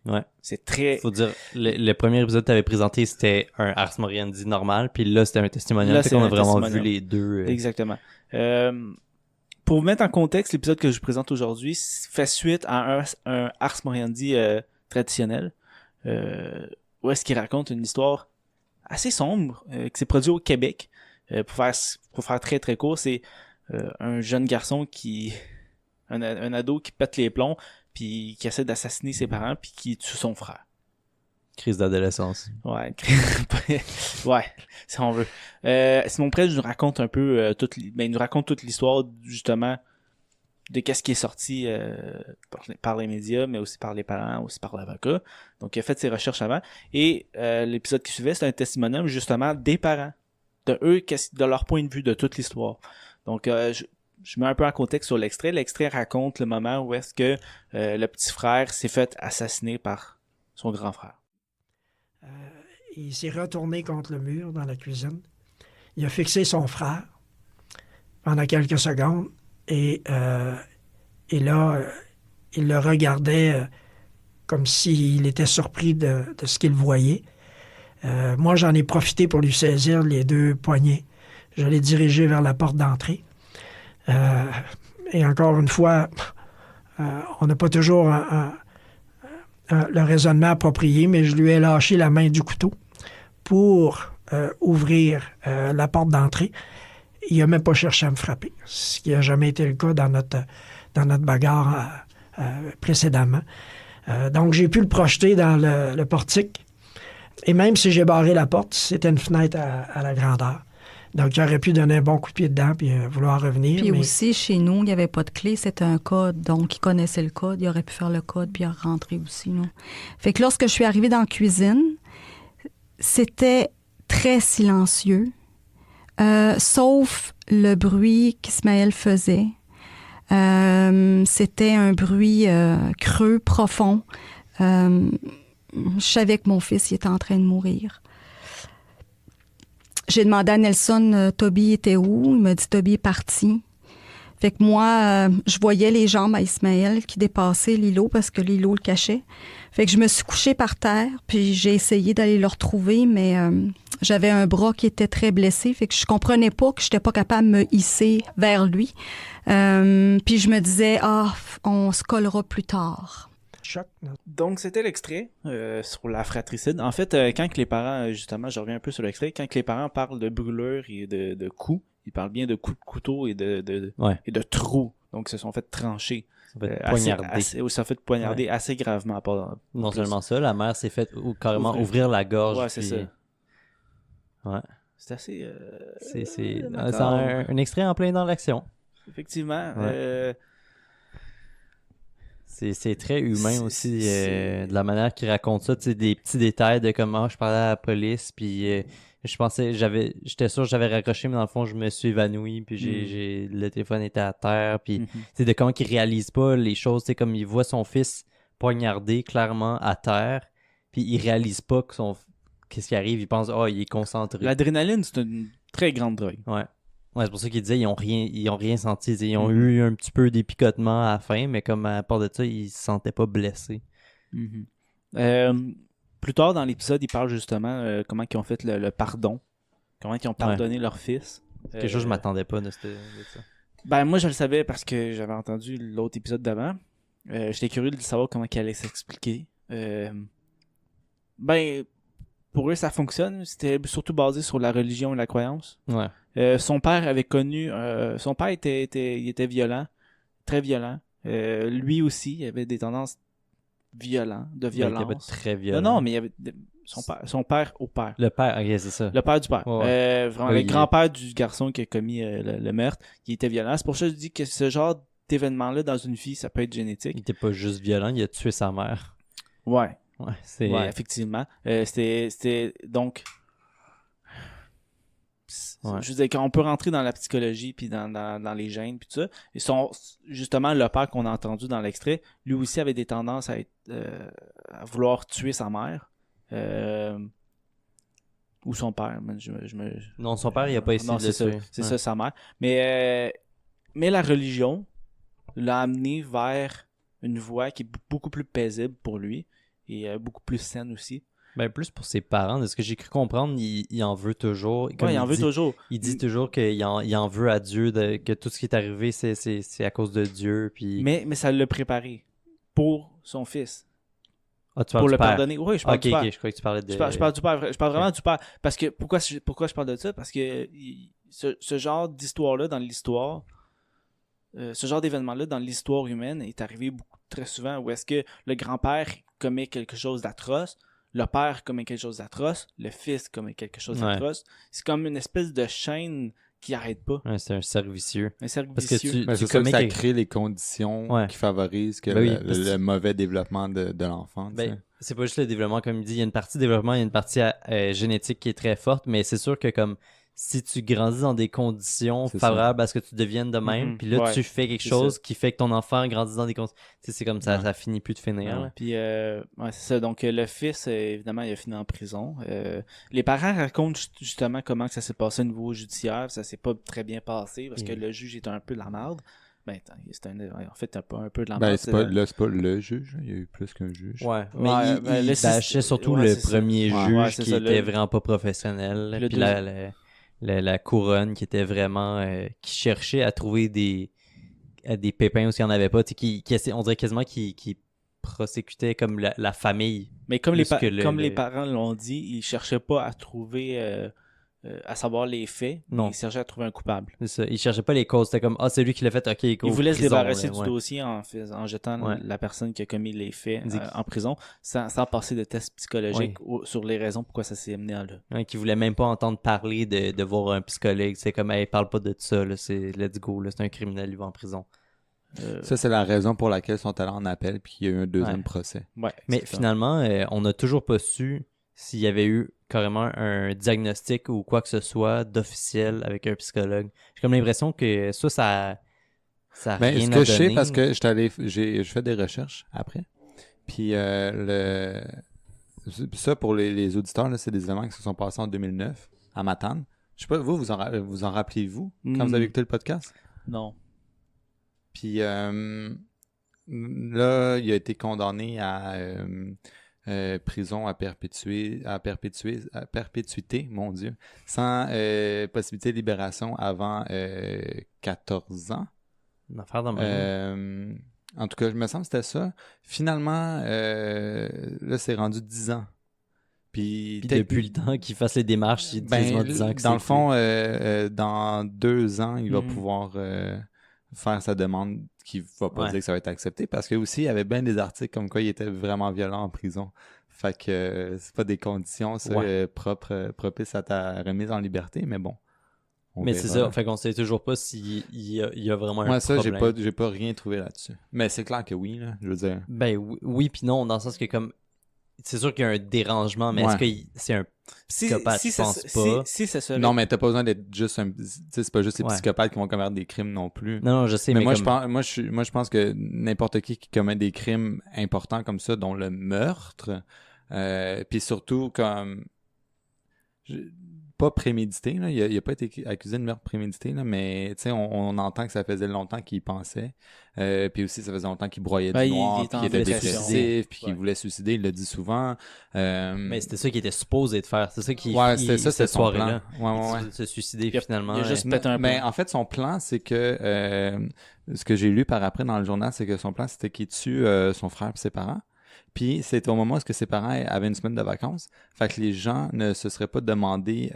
Ouais. C'est très... Faut dire, le premier épisode que tu avais présenté, c'était un Ars Moriendi normal, puis là, c'était un testimonial. Là, Fait c'est qu'on a un vraiment testimonial. vu les deux. Exactement. Pour vous mettre en contexte, l'épisode que je vous présente aujourd'hui fait suite à un Ars Moriendi traditionnel, où est-ce qu'il raconte une histoire assez sombre qui s'est produite au Québec. Pour faire très très court, c'est un jeune garçon un ado qui pète les plombs, puis qui essaie d'assassiner ses parents, puis qui tue son frère. Crise d'adolescence. Ouais, ouais, si on veut. Simon Prest nous raconte un peu il nous raconte toute l'histoire justement de qu'est-ce qui est sorti par les médias, mais aussi par les parents, aussi par l'avocat. Donc il a fait ses recherches avant. Et l'épisode qui suivait, c'est un testimonial justement des parents, de eux, de leur point de vue de toute l'histoire. Donc je mets un peu en contexte sur l'extrait. L'extrait raconte le moment où est-ce que le petit frère s'est fait assassiner par son grand frère. Il s'est retourné contre le mur dans la cuisine. Il a fixé son frère pendant quelques secondes et là, il le regardait comme s'il était surpris de ce qu'il voyait. Moi, j'en ai profité pour lui saisir les deux poignets. Je l'ai dirigé vers la porte d'entrée. Et encore une fois, on n'a pas toujours le raisonnement approprié, mais je lui ai lâché la main du couteau pour ouvrir la porte d'entrée. Il n'a même pas cherché à me frapper, ce qui n'a jamais été le cas dans notre bagarre précédemment. Donc, j'ai pu le projeter dans le portique. Et même si j'ai barré la porte, c'était une fenêtre à la grandeur. Donc, il aurait pu donner un bon coup de pied dedans puis vouloir revenir. Puis mais... aussi, chez nous, il n'y avait pas de clé, c'était un code. Donc, il connaissait le code, il aurait pu faire le code puis rentrer aussi. Non? Fait que lorsque je suis arrivée dans la cuisine, c'était très silencieux, sauf le bruit qu'Ismaël faisait. C'était un bruit creux, profond. Je savais que mon fils il était en train de mourir. J'ai demandé à Nelson, Toby était où? Il m'a dit, Toby est parti. Fait que moi, je voyais les jambes à Ismaël qui dépassaient l'îlot parce que l'îlot le cachait. Fait que je me suis couchée par terre, puis j'ai essayé d'aller le retrouver, mais j'avais un bras qui était très blessé. Fait que je comprenais pas que j'étais pas capable de me hisser vers lui. Puis je me disais, on se collera plus tard. Choc. Donc, c'était l'extrait sur la fratricide. En fait, quand que les parents, justement, je reviens un peu sur l'extrait, quand que les parents parlent de brûlures et de coups, ils parlent bien de coups de couteau et de trous. Donc, ils se sont fait trancher. Ça fait poignarder. Ça fait poignarder assez gravement. Non seulement ça, la mère s'est fait carrément ouvrir la gorge. Ouais, c'est ça. Ouais. C'est assez... c'est un extrait en plein dans l'action. Effectivement. Ouais. C'est très humain aussi, de la manière qu'il raconte ça, tu sais, des petits détails de comment je parlais à la police, puis je pensais, j'étais sûr que j'avais raccroché, mais dans le fond, je me suis évanoui, puis le téléphone était à terre, puis tu sais, de comment qu'il réalise pas les choses, tu sais, comme il voit son fils poignardé clairement à terre, puis il réalise pas qu'est-ce qui arrive, il pense, il est concentré. L'adrénaline, c'est une très grande drogue. Ouais, c'est pour ça qu'il disait ils ont rien senti. Ils ont eu un petit peu des picotements à la fin, mais comme à part de ça, ils se sentaient pas blessés. Plus tard dans l'épisode, ils parlent justement comment ils ont fait le pardon. Comment ils ont pardonné leur fils. Quelque chose que je m'attendais pas de ça. Ben moi je le savais parce que j'avais entendu l'autre épisode d'avant. J'étais curieux de savoir comment il allait s'expliquer. Ben pour eux ça fonctionne. C'était surtout basé sur la religion et la croyance. Ouais. Son père avait connu... son père était violent, très violent. Lui aussi, il avait des tendances de violence. Il était pas très violent. Non, mais il y avait son père au père. Le père, ok, c'est ça. Le père du père. Ouais. Vraiment, le grand-père du garçon qui a commis le meurtre, qui était violent. C'est pour ça que je dis que ce genre d'événement-là dans une fille, ça peut être génétique. Il était pas juste violent, il a tué sa mère. Ouais. Ouais, effectivement. C'était donc... Ouais. Je veux dire, quand on peut rentrer dans la psychologie puis dans les gènes puis tout ça, et justement le père qu'on a entendu dans l'extrait, lui aussi avait des tendances à vouloir tuer sa mère ou son père. Non, son père il a pas essayé de tuer. C'est ça, sa mère. Mais la religion l'a amené vers une voie qui est beaucoup plus paisible pour lui. et beaucoup plus saine aussi. Ben, plus pour ses parents. De ce que j'ai cru comprendre, il en veut toujours. Comme Ouais, il en veut toujours. Il dit toujours qu'il en veut à Dieu, que tout ce qui est arrivé, c'est à cause de Dieu. Puis... Mais ça l'a préparé pour son fils. Ah, tu parles Pour du le père. pardonner. Oui, je parle du père. Ok, je croyais que tu parlais de... Je parle du père. Je parle vraiment du père. Parce que, pourquoi je parle de ça? Parce que ce genre d'histoire-là dans l'histoire, ce genre d'événement-là dans l'histoire humaine est arrivé très souvent où est-ce que le grand-père commet quelque chose d'atroce, le père commet quelque chose d'atroce, le fils commet quelque chose d'atroce. C'est comme une espèce de chaîne qui n'arrête pas. Ouais, c'est un cercle vicieux. Un cercle Parce que vicieux. Mais c'est ça que ça crée les conditions Ouais. qui favorisent que Ben oui, le mauvais développement de l'enfant. tu sais. Ben, c'est pas juste le développement, comme il dit. Il y a une partie développement, il y a une partie génétique qui est très forte, mais c'est sûr que comme si tu grandis dans des conditions C'est favorables à ce que tu deviennes de même, Mhm. puis là, Ouais, tu fais quelque c'est chose ça. qui fait que ton enfant grandit dans des conditions... Tu sais, c'est comme ça, Ouais. ça finit plus de finir. là. Puis, ouais, c'est ça. Donc, le fils, évidemment, il a fini en prison. Les parents racontent justement comment que ça s'est passé au niveau judiciaire. Ça s'est pas très bien passé parce que le juge était un peu de la merde. Ben, en fait, un peu de la Ben, merde. c'est pas le juge. Il y a eu plus qu'un juge. Ouais, mais Ouais, il ben, le bâchait surtout ouais, le c'est ça. premier Ouais. juge Ouais, c'est qui ça, était le- vraiment pas professionnel. Le Puis la couronne qui était vraiment... qui cherchait à trouver des pépins où il n'y en avait pas. Tu sais, on dirait quasiment qu'il prosécutait comme la famille. Mais comme, plus que les parents l'ont dit, ils cherchaient pas à trouver, à savoir les faits. Non. Ils cherchaient à trouver un coupable. C'est ça. Il cherchait pas les causes. C'était comme, c'est lui qui l'a fait, ok, Ils cool, voulaient se prison, débarrasser là, du ouais. dossier en jetant Ouais. la personne qui a commis les faits Dit- en prison, sans passer de tests psychologiques sur les raisons pourquoi ça s'est amené à là. Ouais, qui voulait même pas entendre parler de voir un psychologue. C'est comme, hey, parle pas de ça, là, c'est let's go, là, c'est un criminel, il va en prison. Ça, c'est la raison pour laquelle ils sont allés en appel puis qu'il y a eu un deuxième Ouais. procès. Ouais, Mais c'est ça. finalement, on n'a toujours pas su s'il y avait eu carrément un diagnostic ou quoi que ce soit d'officiel avec un psychologue. J'ai comme l'impression que ça a Ben, rien ce à que je sais, donner. parce que j'ai fait des recherches après. Puis ça, pour les auditeurs, là, c'est des événements qui se sont passés en 2009 à Matane. Je sais pas, vous en rappelez-vous quand vous avez écouté le podcast? Non. Puis là, il a été condamné à prison à perpétuité, mon Dieu, sans possibilité de libération avant 14 ans. Une affaire de même. En tout cas, il me semble que c'était ça. Finalement, là, c'est rendu 10 ans. Puis Depuis le temps qu'il fasse les démarches, il dit quasiment 10 ans que dans le c'est fond, dans 2 ans, il va Mhm. pouvoir faire sa demande qui va pas Ouais. dire que ça va être accepté parce que aussi il y avait bien des articles comme quoi il était vraiment violent en prison. Fait que c'est pas des conditions ça, propices à ta remise en liberté, mais bon. on Mais verra. c'est ça, fait qu'on sait toujours pas s'il y a vraiment un Moi, ça, problème. j'ai pas rien trouvé là-dessus. Mais c'est clair que oui, là, je veux dire. Ben oui puis non, dans le sens que comme c'est sûr qu'il y a un dérangement, mais Ouais. est-ce que c'est un psychopathe? Je pense pas. Si ça serait... Non, mais t'as pas besoin d'être juste un. Tu sais, c'est pas juste les Ouais. psychopathes qui vont commettre des crimes non plus. Non, je sais, Mais mais moi, comme... je pense que n'importe qui commet des crimes importants comme ça, dont le meurtre, puis surtout comme pas prémédité, là. Il a pas été accusé de meurtre prémédité, là, mais tu sais, on entend que ça faisait longtemps qu'il y pensait, puis aussi ça faisait longtemps qu'il broyait Ben, du il noir, était puis en qu'il était dépression. dépressif, puis qu'il Ouais. voulait se suicider, il le dit souvent. Mais c'était ça qu'il était supposé de faire. C'est ça qui Ouais, c'était ça, c'était cette son plan. soirée-là. Ouais. Se suicider Il a- finalement. il a juste euh, pété un Ben, plan. en fait, son plan, c'est que ce que j'ai lu par après dans le journal, c'est que son plan, c'était qu'il tue son frère et ses parents. Puis c'est au moment où ses parents avaient une semaine de vacances. Fait que les gens ne se seraient pas demandé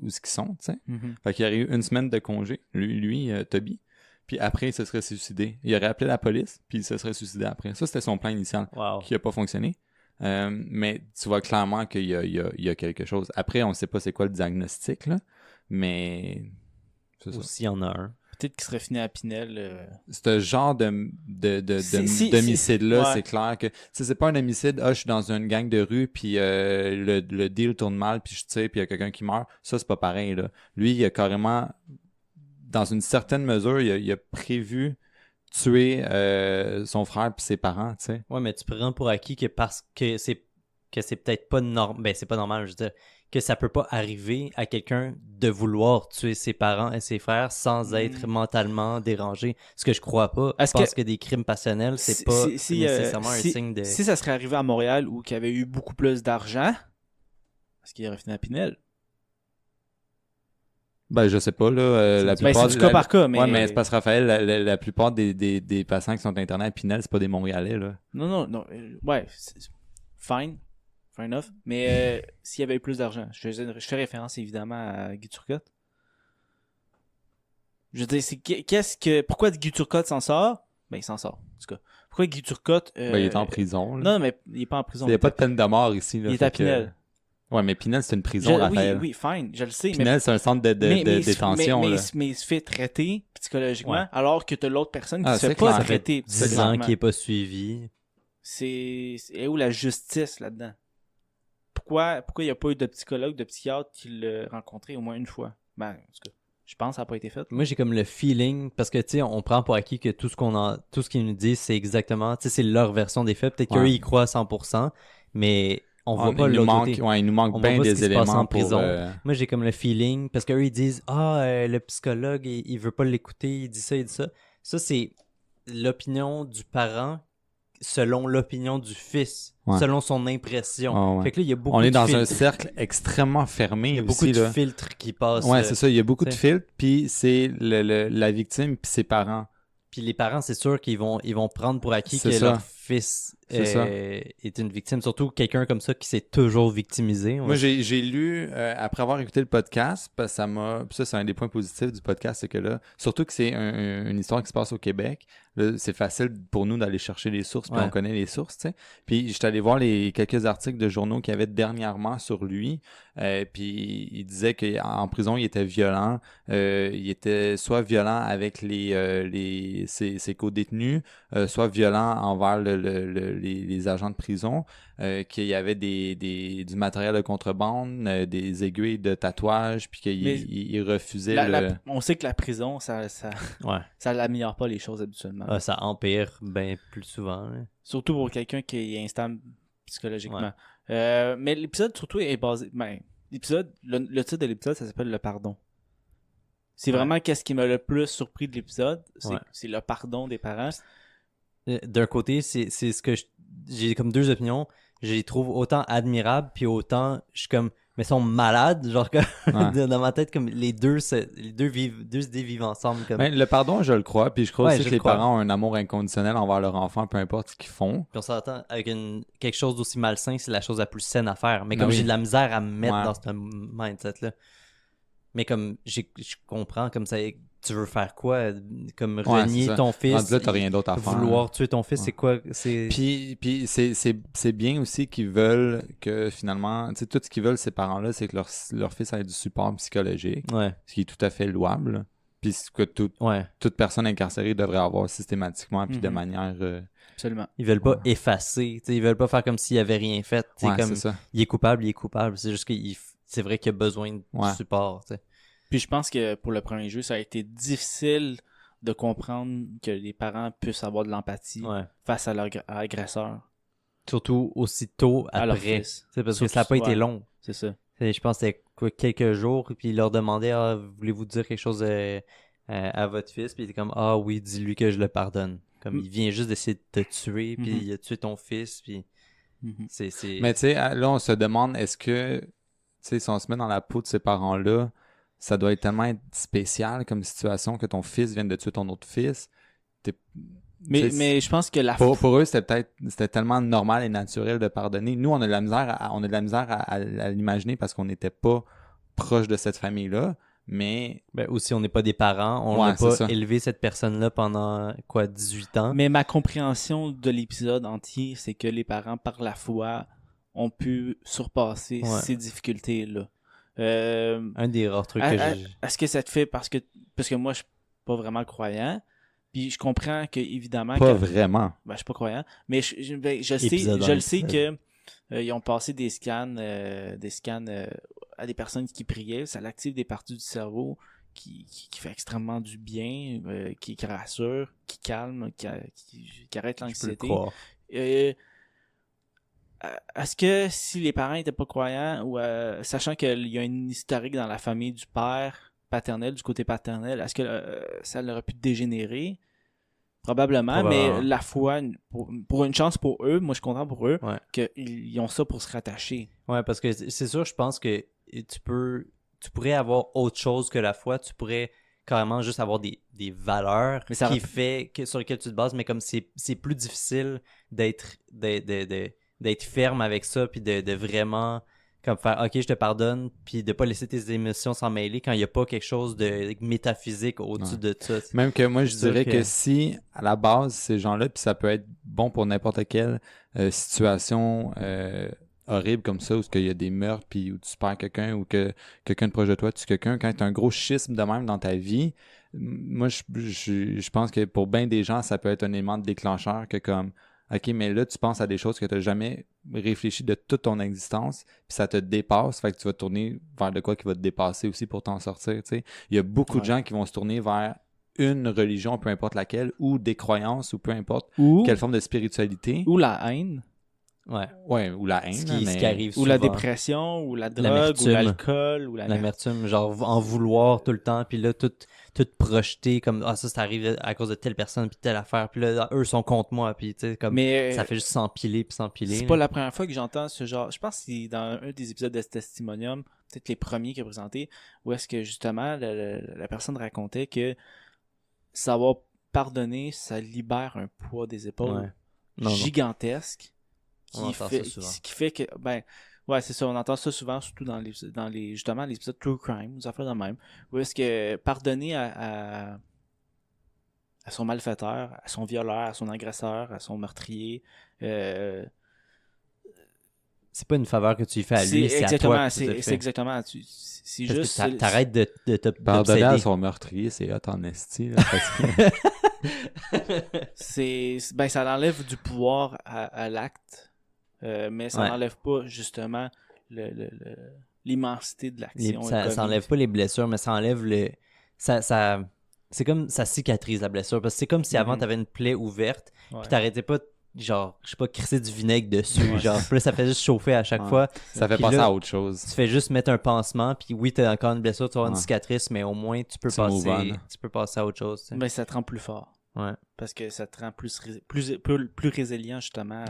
où est-ce qu'ils sont, tu sais. Mhm. Fait qu'il y aurait eu une semaine de congé, lui Toby. Puis après, il se serait suicidé. Il aurait appelé la police, puis il se serait suicidé après. Ça, c'était son plan initial, Wow. qui n'a pas fonctionné. Mais tu vois clairement qu'il y a quelque chose. Après, on ne sait pas c'est quoi le diagnostic, là. Mais c'est ça. Aussi, il y en a un. Peut-être qu'il serait fini à Pinel. Ce genre d'homicide-là, ouais. c'est clair que... Tu sais, c'est pas un homicide, je suis dans une gang de rue, puis le deal tourne mal, puis je tire, puis il y a quelqu'un qui meurt. Ça, c'est pas pareil, là. Lui, il a carrément, dans une certaine mesure, il a prévu tuer son frère puis ses parents, tu sais. Ouais, mais tu prends pour acquis que parce que c'est peut-être pas normal. Ben, c'est pas normal, je veux dire, que ça peut pas arriver à quelqu'un de vouloir tuer ses parents et ses frères sans être mentalement dérangé. Ce que je crois pas. Je pense que des crimes passionnels, c'est pas nécessairement un signe de... Si ça serait arrivé à Montréal où il y avait eu beaucoup plus d'argent, est-ce qu'il aurait fini à Pinel? Ben, je sais pas, là. La Ben, plupart c'est du cas par cas, mais... Ouais, mais c'est parce que Raphaël, la plupart des patients qui sont internés à Pinel, c'est pas des Montréalais, là. Non. Ouais, fine. Fair enough. Mais s'il y avait eu plus d'argent, je fais référence évidemment à Guy Turcotte. Je veux dire, pourquoi Guy Turcotte s'en sort? Ben, il s'en sort, en tout cas. Pourquoi Guy Turcotte... Ben, il est en prison, là. Non, mais il est pas en prison. Il n'y a pas de peine de mort ici, là. Il est à Pinel. Ouais, mais Pinel, c'est une prison, Raphaël. Oui, fine, je le sais. Pinel, c'est un centre de détention, là. Mais il se fait traiter psychologiquement, alors que t'as l'autre personne qui se fait clair. pas traiter 10 ans psychologiquement. qui est pas suivi. C'est où la justice là-dedans? Pourquoi il n'y a pas eu de psychologue, de psychiatre qui l'a rencontré au moins une fois? Ben, en tout cas, je pense que ça n'a pas été fait. Moi, j'ai comme le feeling, parce que, tu sais, on prend pour acquis que tout ce qu'ils nous disent, c'est exactement, tu sais, c'est leur version des faits. Peut-être qu'eux, ils croient à 100%, mais on voit pas l'autre côté. Ouais, il nous manque On bien voit pas ce des qui se passe éléments en prison. pour... Moi, j'ai comme le feeling, parce qu'eux, ils disent, le psychologue, il veut pas l'écouter, il dit ça, il dit ça. Ça, c'est l'opinion du parent selon l'opinion du fils, selon son impression. Fait que là, il y a beaucoup On est de dans filtres. un cercle extrêmement fermé. Il y a beaucoup aussi, de là. filtres qui passent. Ouais, c'est ça. Il y a beaucoup de t'sais. filtres, puis c'est la victime puis ses parents. Puis les parents, c'est sûr qu'ils vont prendre pour acquis C'est que ça. leur fils est une victime. Surtout quelqu'un comme ça qui s'est toujours victimisé. Moi, j'ai lu, après avoir écouté le podcast, parce que ça, c'est un des points positifs du podcast, c'est que là, surtout que c'est une histoire qui se passe au Québec, là, c'est facile pour nous d'aller chercher les sources, puis on connaît les sources, tu sais. Puis j'étais allé voir quelques articles de journaux qu'il y avait dernièrement sur lui, puis il disait qu'en prison, il était violent, il était soit violent avec ses co-détenus, soit violent envers les agents de prison, qu'il y avait du matériel de contrebande, des aiguilles de tatouage, puis qu'il refusait on sait que la prison, ça l'améliore pas les choses habituellement. Ça empire bien plus souvent. Hein. Surtout pour quelqu'un qui est instable psychologiquement. Mais l'épisode surtout est basé... l'épisode, le titre de l'épisode, ça s'appelle « Le pardon ». C'est vraiment qu'est-ce qui m'a le plus surpris de l'épisode, c'est le pardon des parents. D'un côté, c'est ce que j'ai comme deux opinions. Je les trouve autant admirables, puis autant je suis comme, mais ils sont malades, genre que dans ma tête, comme les deux idées vivent ensemble. Comme... Ben, le pardon, je le crois, puis je crois aussi que les parents ont un amour inconditionnel envers leur enfant, peu importe ce qu'ils font. Puis on s'entend avec quelque chose d'aussi malsain, c'est la chose la plus saine à faire. Mais comme j'ai de la misère à me mettre dans ce mindset-là. Mais comme je comprends comme ça, tu veux faire quoi? Comme renier ton fils. Là, t'as rien d'autre à faire. Vouloir tuer ton fils, c'est quoi? Puis c'est bien aussi qu'ils veulent que finalement, tu sais, tout ce qu'ils veulent, ces parents-là, c'est que leur fils ait du support psychologique. Ce qui est tout à fait louable. Puis ce que toute personne incarcérée devrait avoir systématiquement, puis de manière... Absolument. Ils veulent pas effacer. Ils veulent pas faire comme s'il avait rien fait. Comme, c'est ça. Il est coupable. C'est juste qu'il c'est vrai qu'il a besoin de support. T'sais. Puis je pense que pour le premier jeu, ça a été difficile de comprendre que les parents puissent avoir de l'empathie face à leur agresseur. Surtout aussitôt après. Parce que ça n'a pas été long. C'est ça. Je pense que c'était quelques jours, puis il leur demandait voulez-vous dire quelque chose à votre fils? Puis il était comme oui, dis-lui que je le pardonne. Comme il vient juste d'essayer de te tuer, puis il a tué ton fils, puis c'est... Mais tu sais, là, on se demande, est-ce que, tu sais, si on se met dans la peau de ces parents-là, ça doit être tellement être spécial comme situation que ton fils vienne de tuer ton autre fils. Mais je pense que pour eux, c'était tellement normal et naturel de pardonner. Nous, on a de la misère à l'imaginer parce qu'on n'était pas proche de cette famille-là. Mais aussi, on n'est pas des parents. On n'a pas élevé cette personne-là pendant 18 ans. Mais ma compréhension de l'épisode entier, c'est que les parents, par la foi, ont pu surpasser ces difficultés-là. Un des rares trucs que j'ai... Est-ce que ça te fait parce que moi, je suis pas vraiment croyant, puis je comprends que évidemment... Vraiment. Ben, je suis pas croyant, mais je le sais que ils ont passé des scans à des personnes qui priaient, ça l'active des parties du cerveau qui fait extrêmement du bien, qui rassure, qui calme, qui arrête l'anxiété. est-ce que si les parents étaient pas croyants, ou sachant qu'il y a une historique dans la famille du père paternel, du côté paternel, est-ce que ça aurait pu dégénérer? Probablement, mais la foi, pour une chance pour eux, moi je suis content pour eux, qu'ils ont ça pour se rattacher. Ouais, parce que c'est sûr, je pense que tu pourrais avoir autre chose que la foi, tu pourrais carrément juste avoir des valeurs sur lesquelles tu te bases, mais comme c'est plus difficile d'être ferme avec ça, puis de vraiment comme faire OK, je te pardonne, puis de pas laisser tes émotions s'en mêler quand il n'y a pas quelque chose de métaphysique au-dessus de ça. Même que moi, je dirais que si, à la base, ces gens-là, puis ça peut être bon pour n'importe quelle situation horrible comme ça, où il y a des meurtres, puis où tu perds quelqu'un, ou que quelqu'un de proche de toi tue quelqu'un, quand tu as un gros schisme de même dans ta vie, moi, je pense que pour bien des gens, ça peut être un élément de déclencheur que comme OK, mais là, tu penses à des choses que tu n'as jamais réfléchi de toute ton existence, puis ça te dépasse, fait que tu vas te tourner vers de quoi qui va te dépasser aussi pour t'en sortir, tu sais. Il y a beaucoup de gens qui vont se tourner vers une religion, peu importe laquelle, ou des croyances, ou peu importe quelle forme de spiritualité. Ou la haine. Ouais, ou la haine. Ce qui arrive souvent. Ou la dépression, ou la drogue, ou l'alcool, ou l'amertume, genre en vouloir tout le temps, puis là, tout projeter comme ça arrive à cause de telle personne, puis telle affaire, puis là, eux sont contre moi, puis tu sais, comme ça fait juste s'empiler, puis s'empiler. C'est pas la première fois que j'entends ce genre. Je pense que c'est dans un des épisodes de ce testimonium, peut-être les premiers qu'il a présenté, où est-ce que justement la personne racontait que savoir pardonner, ça libère un poids des épaules gigantesque. Qui fait que c'est ça, on entend ça souvent, surtout dans les justement les épisodes True Crime, des affaires de même, où est-ce que pardonner à son malfaiteur, à son violeur, à son agresseur, à son meurtrier, c'est pas une faveur que tu lui fais à lui, c'est à toi que tu te fais. C'est exactement, c'est parce juste que t'arrêtes de te pardonner à son meurtrier, c'est hot en esti là, parce que ça enlève du pouvoir à l'acte. Mais ça n'enlève pas justement l'immensité de l'action. Ça enlève pas les blessures, mais ça enlève c'est comme ça cicatrise la blessure. Parce que c'est comme si avant t'avais une plaie ouverte, puis t'arrêtais pas, genre, je sais pas, crisser du vinaigre dessus. Genre, puis là, ça fait juste chauffer à chaque fois. Ça fait passer à autre chose. Tu fais juste mettre un pansement, puis oui, t'as encore une blessure, tu vas avoir une cicatrice, mais au moins tu peux passer à autre chose. Ben, ça te rend plus fort. Ouais. Parce que ça te rend plus résilient, justement.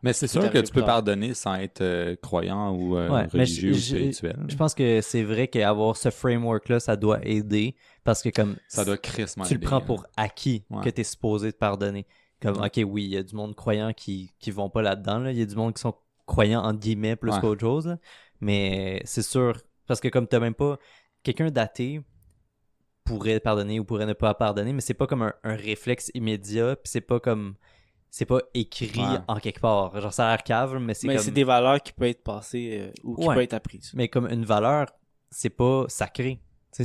Mais c'est sûr que tu peux pardonner sans être croyant ou religieux ou spirituel. Je pense que c'est vrai qu'avoir ce framework-là, ça doit aider. Parce que comme ça doit crissement tu le prends pour acquis que tu es supposé te pardonner. Comme, OK, oui, il y a du monde croyant qui vont pas là-dedans. Là. Il y a du monde qui sont croyants, entre guillemets, plus qu'autre chose. Là. Mais c'est sûr, parce que comme tu n'as même pas... Quelqu'un d'athée pourrait pardonner ou pourrait ne pas pardonner, mais c'est pas comme un réflexe immédiat, puis c'est pas comme... C'est pas écrit en quelque part. Genre, ça a l'air cave, mais c'est comme... c'est des valeurs qui peuvent être passées ou qui peuvent être apprises. Mais comme une valeur, c'est pas sacré. Ça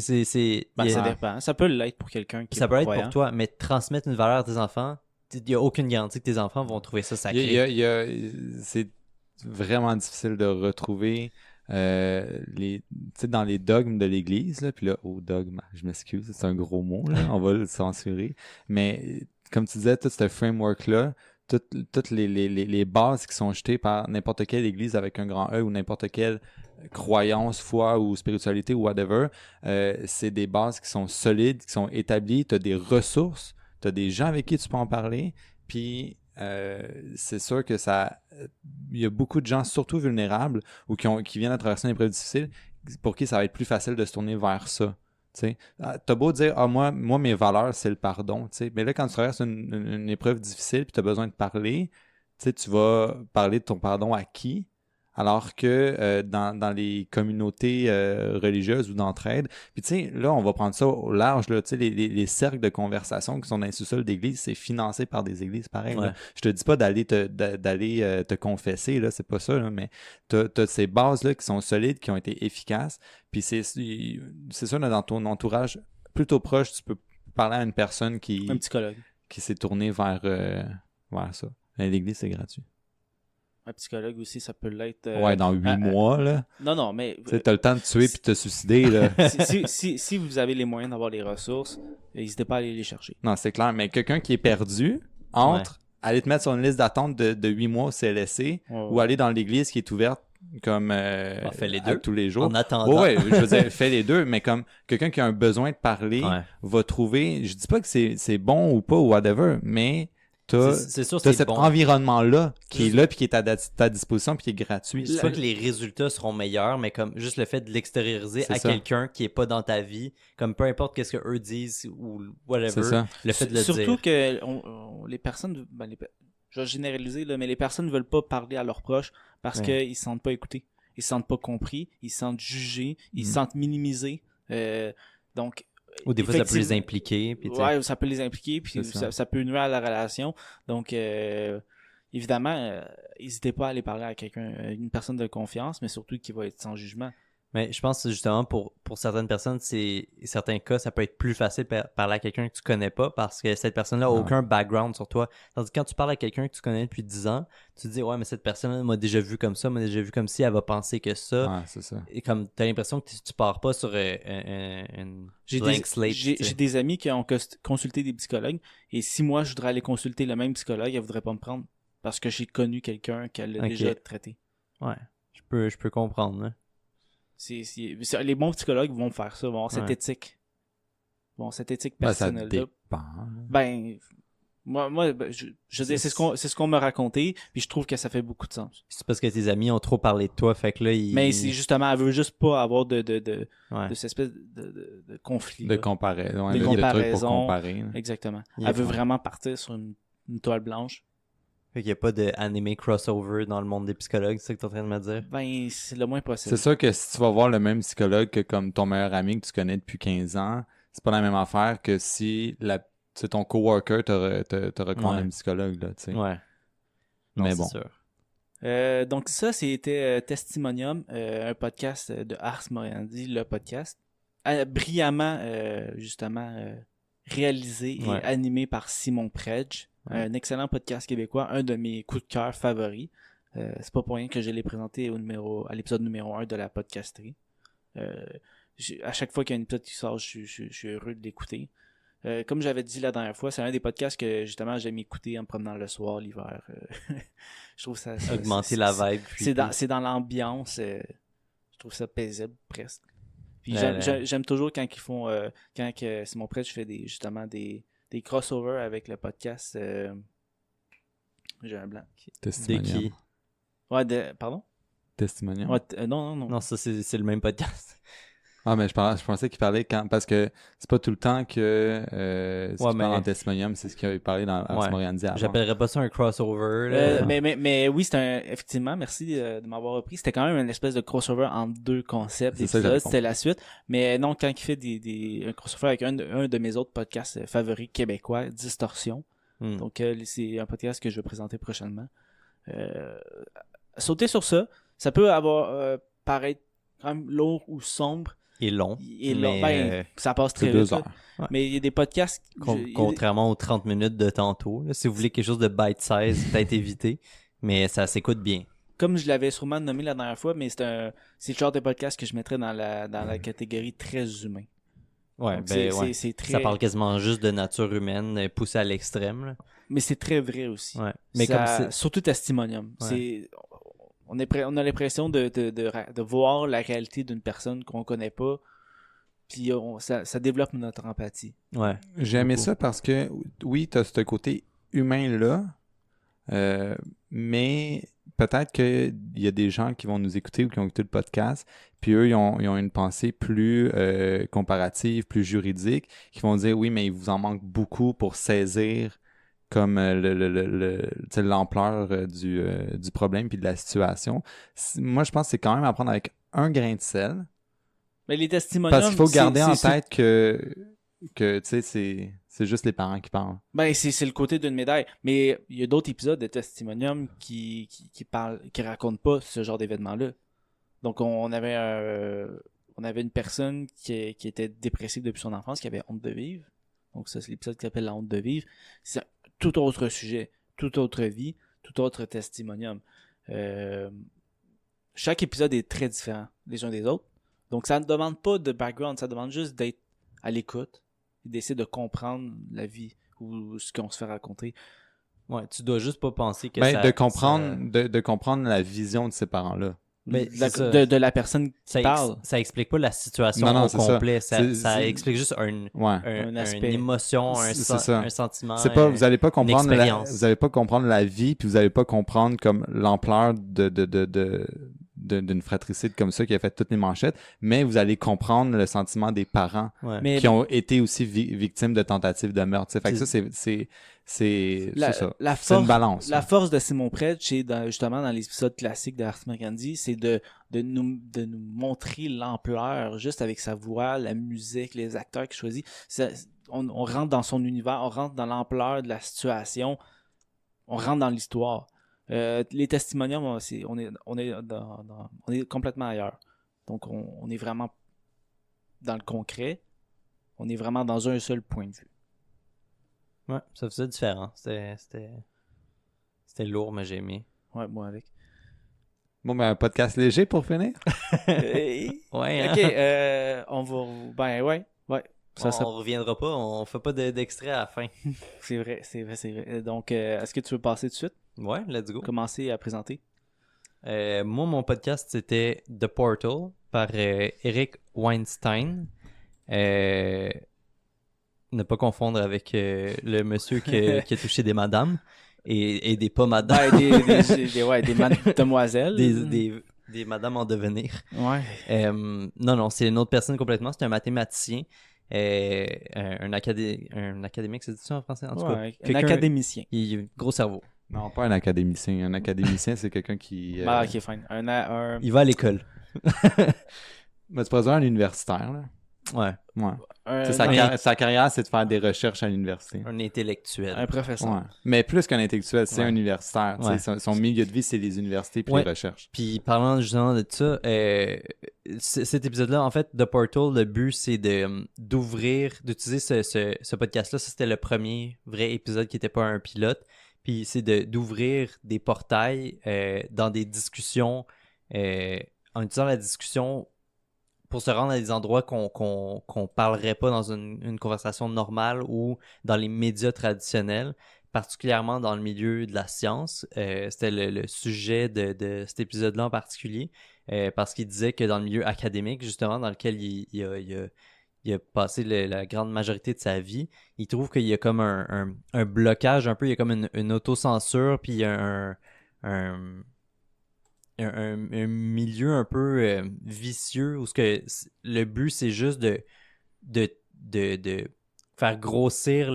dépend. Ça peut l'être pour quelqu'un qui est ça peut être croyant. pour toi, mais transmettre une valeur à tes enfants, il n'y a aucune garantie que tes enfants vont trouver ça sacré. C'est vraiment difficile de retrouver dans les dogmes de l'Église. Là, puis là, dogme, je m'excuse, c'est un gros mot, là, on va le censurer. Mais... Comme tu disais, tout ce framework-là, toutes les bases qui sont jetées par n'importe quelle église avec un grand E ou n'importe quelle croyance, foi ou spiritualité ou whatever, c'est des bases qui sont solides, qui sont établies. Tu as des ressources, tu as des gens avec qui tu peux en parler, puis c'est sûr que il y a beaucoup de gens, surtout vulnérables, ou qui viennent à traverser une épreuve difficile, pour qui ça va être plus facile de se tourner vers ça. T'as beau dire moi mes valeurs c'est le pardon, mais là quand tu traverses une épreuve difficile puis tu as besoin de parler, tu vas parler de ton pardon à qui, alors que dans les communautés religieuses ou d'entraide, puis là on va prendre ça au large, là, les cercles de conversation qui sont dans les sous-sols d'église, c'est financé par des églises pareil. Là. Je te dis pas d'aller te confesser, là, c'est pas ça, là, mais t'as ces bases-là qui sont solides, qui ont été efficaces, puis c'est ça, là, dans ton entourage plutôt proche, tu peux parler à une personne un psychologue qui s'est tournée vers ça. L'église, c'est gratuit. Un psychologue aussi, ça peut l'être. Dans 8 mois, là. Non, mais... Tu as le temps de tuer puis de te suicider, là. si vous avez les moyens d'avoir les ressources, n'hésitez pas à aller les chercher. Non, c'est clair. Mais quelqu'un qui est perdu entre aller te mettre sur une liste d'attente de 8 mois au CLSC ou aller dans l'église qui est ouverte comme fait les deux. tous les jours. En attendant. Ouais, je veux dire, fais les deux, mais comme quelqu'un qui a un besoin de parler Ouais. va trouver, je dis pas que c'est bon ou pas ou whatever, mais C'est sûr t'as c'est cet bon. environnement-là qui est là puis qui est à ta disposition puis qui est gratuit. C'est pas que les résultats seront meilleurs, mais comme juste le fait de l'extérioriser C'est à ça. quelqu'un qui est pas dans ta vie, comme peu importe qu'est-ce que eux disent ou whatever, C'est ça. le fait de le Surtout dire. que les personnes, je vais généraliser, là, mais les personnes ne veulent pas parler à leurs proches parce Ouais. qu'ils ne se sentent pas écoutés. Ils se sentent pas compris, ils se sentent jugés, ils se sentent minimisés. Donc, Ou des fois ça peut les effectivement, impliquer. Puis, tu sais. ouais, ça peut les impliquer, puis C'est ça. ça peut nuire à la relation. Donc, évidemment, n'hésitez pas à aller parler à quelqu'un, une personne de confiance, mais surtout qui va être sans jugement. Mais je pense que justement pour certaines personnes, certains cas, ça peut être plus facile de parler à quelqu'un que tu connais pas parce que cette personne-là a Ouais. aucun background sur toi. Tandis que quand tu parles à quelqu'un que tu connais depuis 10 ans, tu te dis ouais mais cette personne m'a déjà vu comme ça, m'a déjà vu comme si elle va penser que ça. Ouais, c'est ça. Et comme t'as l'impression que tu pars pas sur une J'ai blank slate. tu sais. j'ai des amis qui ont consulté des psychologues, et si moi je voudrais aller consulter le même psychologue, elle voudrait pas me prendre parce que j'ai connu quelqu'un qui l'a Ok. déjà traité. Ouais, je peux comprendre. Hein. Les bons psychologues vont faire ça, vont avoir cette Ouais. éthique. Cette éthique Ben, ça personnelle-là. dépend. Moi, je veux dire, c'est ce qu'on m'a raconté, puis je trouve que ça fait beaucoup de sens. C'est parce que tes amis ont trop parlé de toi, fait que là ils. Mais c'est justement, elle veut juste pas avoir de Ouais. cette espèce de conflit. De là. comparaison. Des De trucs pour comparaisons. comparer. là. Exactement. Il Elle veut faut- vraiment partir sur une toile blanche. Fait qu'il y a pas d'anime crossover dans le monde des psychologues, c'est ça que t'es en train de me dire? Ben, c'est le moins possible. C'est sûr que si tu vas voir le même psychologue que comme ton meilleur ami que tu connais depuis 15 ans, c'est pas la même affaire que si ton coworker te recommande Ouais. un psychologue, là, tu sais. Ouais. Non, Mais c'est bon. sûr. Donc ça, c'était Testimonium, un podcast de Ars Moriendi, le podcast, brillamment, justement, réalisé et Ouais. animé par Simon Predge, Ouais. un excellent podcast québécois, un de mes coups de cœur favoris. C'est pas pour rien que je l'ai présenté à l'épisode numéro 1 de la podcasterie. À chaque fois qu'il y a un épisode qui sort, je suis heureux de l'écouter. Comme j'avais dit la dernière fois, c'est un des podcasts que justement j'aime écouter en me promenant le soir, l'hiver. Je trouve ça Augmenter la vibe. c'est dans l'ambiance. Je trouve ça paisible presque. Puis Ouais, j'aime toujours quand ils font quand que Simon Predge fait justement des crossovers avec le podcast. J'ai un blanc. Des Testimonium. qui? Ouais, pardon? Testimonium. Ouais, non. Non, ça c'est le même podcast. Ah, mais je pensais qu'il parlait parce que c'est pas tout le temps que ce Ouais, qu'il mais- parle en testimonium, c'est ce qu'il avait parlé dans Ars Ouais. Moriendi avant. J'appellerais pas ça un crossover. Là. Mais oui, effectivement, merci de m'avoir repris. C'était quand même une espèce de crossover entre deux concepts C'est ça que j'avais d'épisodes. C'était la suite. Mais non, quand il fait un crossover avec un de mes autres podcasts favoris québécois, Distorsion. Hmm. Donc, c'est un podcast que je vais présenter prochainement. Sauter sur ça, ça peut paraître quand même lourd ou sombre. Il est long. Et là, mais, ça passe très C'est 2 vite. là. heures. Ouais. Mais il y a des podcasts. Contrairement aux 30 minutes de tantôt. Là, si vous voulez quelque chose de bite-size, peut-être éviter. Mais ça s'écoute bien. Comme je l'avais sûrement nommé la dernière fois, mais c'est le genre de podcast que je mettrais dans la catégorie très humain. Ouais, Donc, ben ouais. c'est très... Ça parle quasiment juste de nature humaine poussée à l'extrême. Là. Mais c'est très vrai aussi. Ouais. Mais Ça- comme c'est. surtout Testimonium. Ouais. On a l'impression de voir la réalité d'une personne qu'on connaît pas, puis ça développe notre empathie. Ouais. J'ai aimé Beaucoup. ça parce que, oui, tu as ce côté humain-là, mais peut-être qu'il y a des gens qui vont nous écouter ou qui ont écouté le podcast, puis eux, ils ont une pensée plus comparative, plus juridique, qui vont dire, oui, mais il vous en manque beaucoup pour saisir comme tu sais, l'ampleur du problème puis de la situation. Moi, je pense que c'est quand même à prendre avec un grain de sel, Mais les testimoniums... parce qu'il faut garder en c'est- tête que tu sais, c'est juste les parents qui parlent. Ben, c'est le côté d'une médaille. Mais il y a d'autres épisodes de Testimonium qui racontent pas ce genre d'événement-là. Donc, on avait une personne qui était dépressive depuis son enfance, qui avait honte de vivre. Donc, ça, c'est l'épisode qui s'appelle La honte de vivre. C'est un tout autre sujet, toute autre vie, tout autre testimonium. Chaque épisode est très différent les uns des autres. Donc, ça ne demande pas de background, ça demande juste d'être à l'écoute et d'essayer de comprendre la vie ou ce qu'on se fait raconter. Ouais, tu dois juste pas penser que de comprendre la vision de ces parents-là. Mais de la personne qui parle. Ça explique pas la situation Non, au c'est complet. ça. Ça explique juste Un aspect. une émotion, C'est ça. un sentiment. C'est pas, vous allez pas comprendre expérience. vous allez pas comprendre la vie, puis vous allez pas comprendre comme l'ampleur d'une fratricide comme ça qui a fait toutes les manchettes, mais vous allez comprendre le sentiment des parents Mais qui ont été aussi victimes de tentatives de meurtre. Fait que ça, c'est ça. C'est une balance. La force de Simon Predge, c'est justement dans l'épisode classique de Ars Moriendi, c'est de nous montrer l'ampleur juste avec sa voix, la musique, les acteurs qu'il choisit. On rentre dans son univers, on rentre dans l'ampleur de la situation, on rentre dans l'histoire. Les testimoniums, on est complètement ailleurs. Donc on est vraiment dans le concret. On est vraiment dans un seul point de vue. Ouais, ça faisait différent. C'était lourd, mais j'ai aimé. Ouais, moi avec. Bon, ben, un podcast léger pour finir. Ouais. Hein? Ok, on va. Ben ouais. On reviendra pas, on fait pas d'extrait à la fin. C'est vrai. Donc, est-ce que tu veux passer tout de suite? Ouais, let's go. Commencer à présenter. Moi, mon podcast, c'était The Portal par Eric Weinstein. Ne pas confondre avec le monsieur qui a touché des madames et des pas madames. Des demoiselles. Des madames en devenir. Ouais. Non, c'est une autre personne complètement. C'est un mathématicien. Un académique, c'est ça en français? En tout cas, un académicien. Il a un gros cerveau. Non, pas un académicien. Un académicien, c'est quelqu'un qui... Ok, fine. Il va à l'école. Mais tu pourrais dire un universitaire, là. Ouais. Sa carrière, c'est de faire des recherches à l'université. Un intellectuel. Un professeur. Ouais. Mais plus qu'un intellectuel, c'est un universitaire. Ouais. Son milieu de vie, c'est les universités puis les recherches. Puis parlant justement de ça, cet épisode-là, en fait, The Portal, le but, c'est d'utiliser ce podcast-là. Ça, c'était le premier vrai épisode qui n'était pas un pilote. Puis c'est d'ouvrir des portails dans des discussions, en utilisant la discussion pour se rendre à des endroits qu'on parlerait pas dans une conversation normale ou dans les médias traditionnels, particulièrement dans le milieu de la science. C'était le sujet de cet épisode-là en particulier, parce qu'il disait que dans le milieu académique, justement, dans lequel il a passé la grande majorité de sa vie, il trouve qu'il y a comme un blocage un peu, il y a comme une autocensure, puis il y a un milieu un peu vicieux où le but c'est juste de faire grossir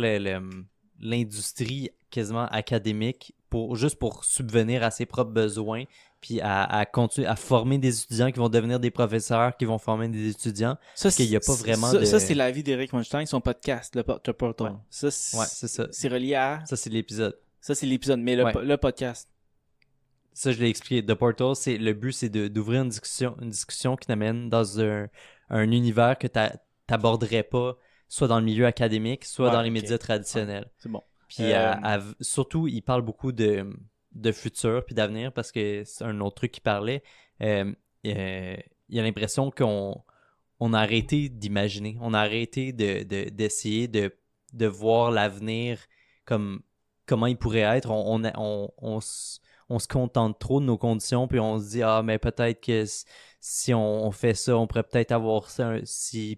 l'industrie quasiment académique juste pour subvenir à ses propres besoins, puis à continuer à former des étudiants qui vont devenir des professeurs, qui vont former des étudiants. Parce qu'il n'y a pas vraiment Ça, c'est la vie d'Eric Weinstein, son podcast, The Portal. Ouais. Ça, c'est ça. C'est relié à... Ça, c'est l'épisode. Ça, c'est l'épisode, mais le podcast... Ça, je l'ai expliqué. The Portal, le but, c'est d'ouvrir une discussion qui t'amène dans un univers que t'aborderais pas, soit dans le milieu académique, soit dans les médias traditionnels. C'est bon. Puis surtout, il parle beaucoup de futur puis d'avenir, parce que c'est un autre truc qu'il parlait. Il y a l'impression qu'on a arrêté d'imaginer. On a arrêté d'essayer de voir l'avenir comme comment il pourrait être. On se contente trop de nos conditions, puis on se dit, mais peut-être que si on fait ça, on pourrait peut-être avoir ça,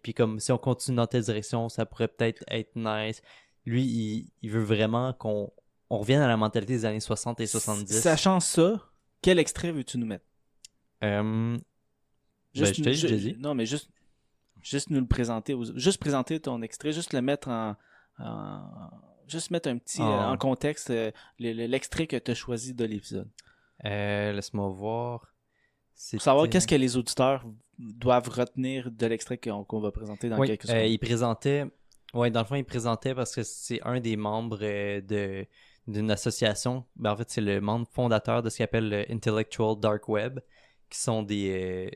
puis comme si on continue dans telle direction, ça pourrait peut-être être nice. Lui, il veut vraiment qu'on revienne à la mentalité des années 60 et 70. Sachant ça, quel extrait veux-tu nous mettre? Je t'ai dit. Non, mais juste nous le présenter. Juste présenter ton extrait, juste le mettre juste mettre un petit en contexte l'extrait que tu as choisi de l'épisode. Laisse-moi voir. Pour savoir qu'est-ce que les auditeurs doivent retenir de l'extrait qu'on va présenter dans quelques secondes. Il présentait... Oui, dans le fond, il présentait parce que c'est un des membres d'une association. En fait, c'est le membre fondateur de ce qu'il appelle le Intellectual Dark Web, qui sont des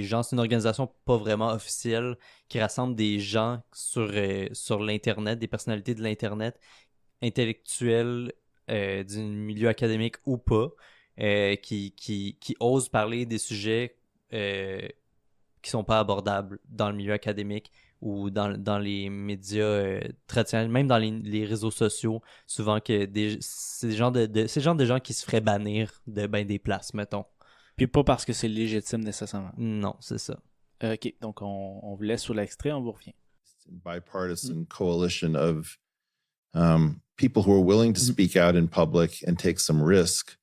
gens, c'est une organisation pas vraiment officielle qui rassemble des gens sur l'Internet, des personnalités de l'Internet, intellectuels du milieu académique ou pas, qui osent parler des sujets qui sont pas abordables dans le milieu académique ou dans les médias traditionnels, même dans les réseaux sociaux, souvent que c'est le genre de gens qui se feraient bannir de ben des places, mettons. Puis pas parce que c'est légitime nécessairement. Non, c'est ça. OK, donc on vous laisse sur l'extrait, on vous revient. Bipartisan coalition of people who are willing to speak out in public and take some risk,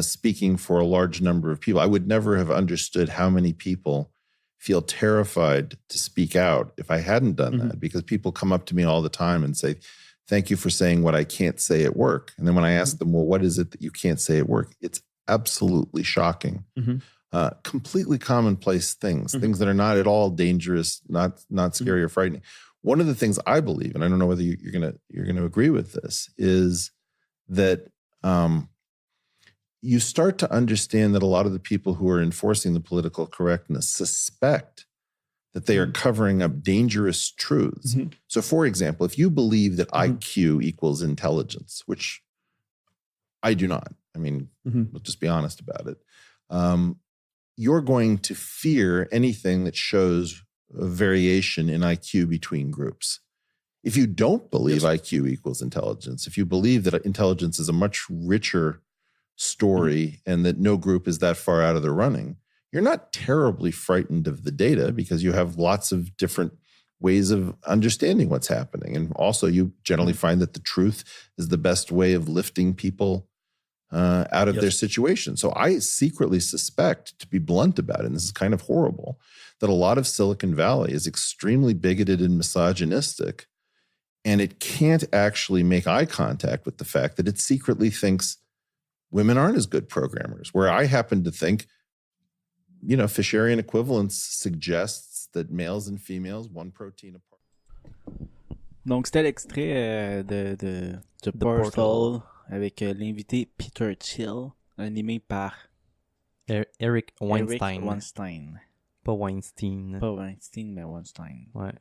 speaking for a large number of people. I would never have understood how many people feel terrified to speak out if I hadn't done that, because people come up to me all the time and say, thank you for saying what I can't say at work. And then when I ask them, well, what is it that you can't say at work? It's absolutely shocking. Completely commonplace things that are not at all dangerous, not scary or frightening. One of the things I believe, and I don't know whether you're gonna agree with this, is that you start to understand that a lot of the people who are enforcing the political correctness suspect that they are covering up dangerous truths. So, for example, if you believe that IQ equals intelligence, which I do not, I mean, let's just be honest about it, you're going to fear anything that shows a variation in IQ between groups. If you don't believe IQ equals intelligence, if you believe that intelligence is a much richer story and that no group is that far out of the running, you're not terribly frightened of the data because you have lots of different ways of understanding what's happening. And also you generally find that the truth is the best way of lifting people out of their situation. So I secretly suspect, to be blunt about it, and this is kind of horrible, that a lot of Silicon Valley is extremely bigoted and misogynistic, and it can't actually make eye contact with the fact that it secretly thinks women aren't as good programmers, where I happen to think, Fisherian equivalence suggests that males and females, one protein apart. Donc, c'était l'extrait de The Portal avec l'invité Peter Thiel, animé par Eric Weinstein. Eric Weinstein. Pas Weinstein. Pas Weinstein, mais Weinstein. Ouais.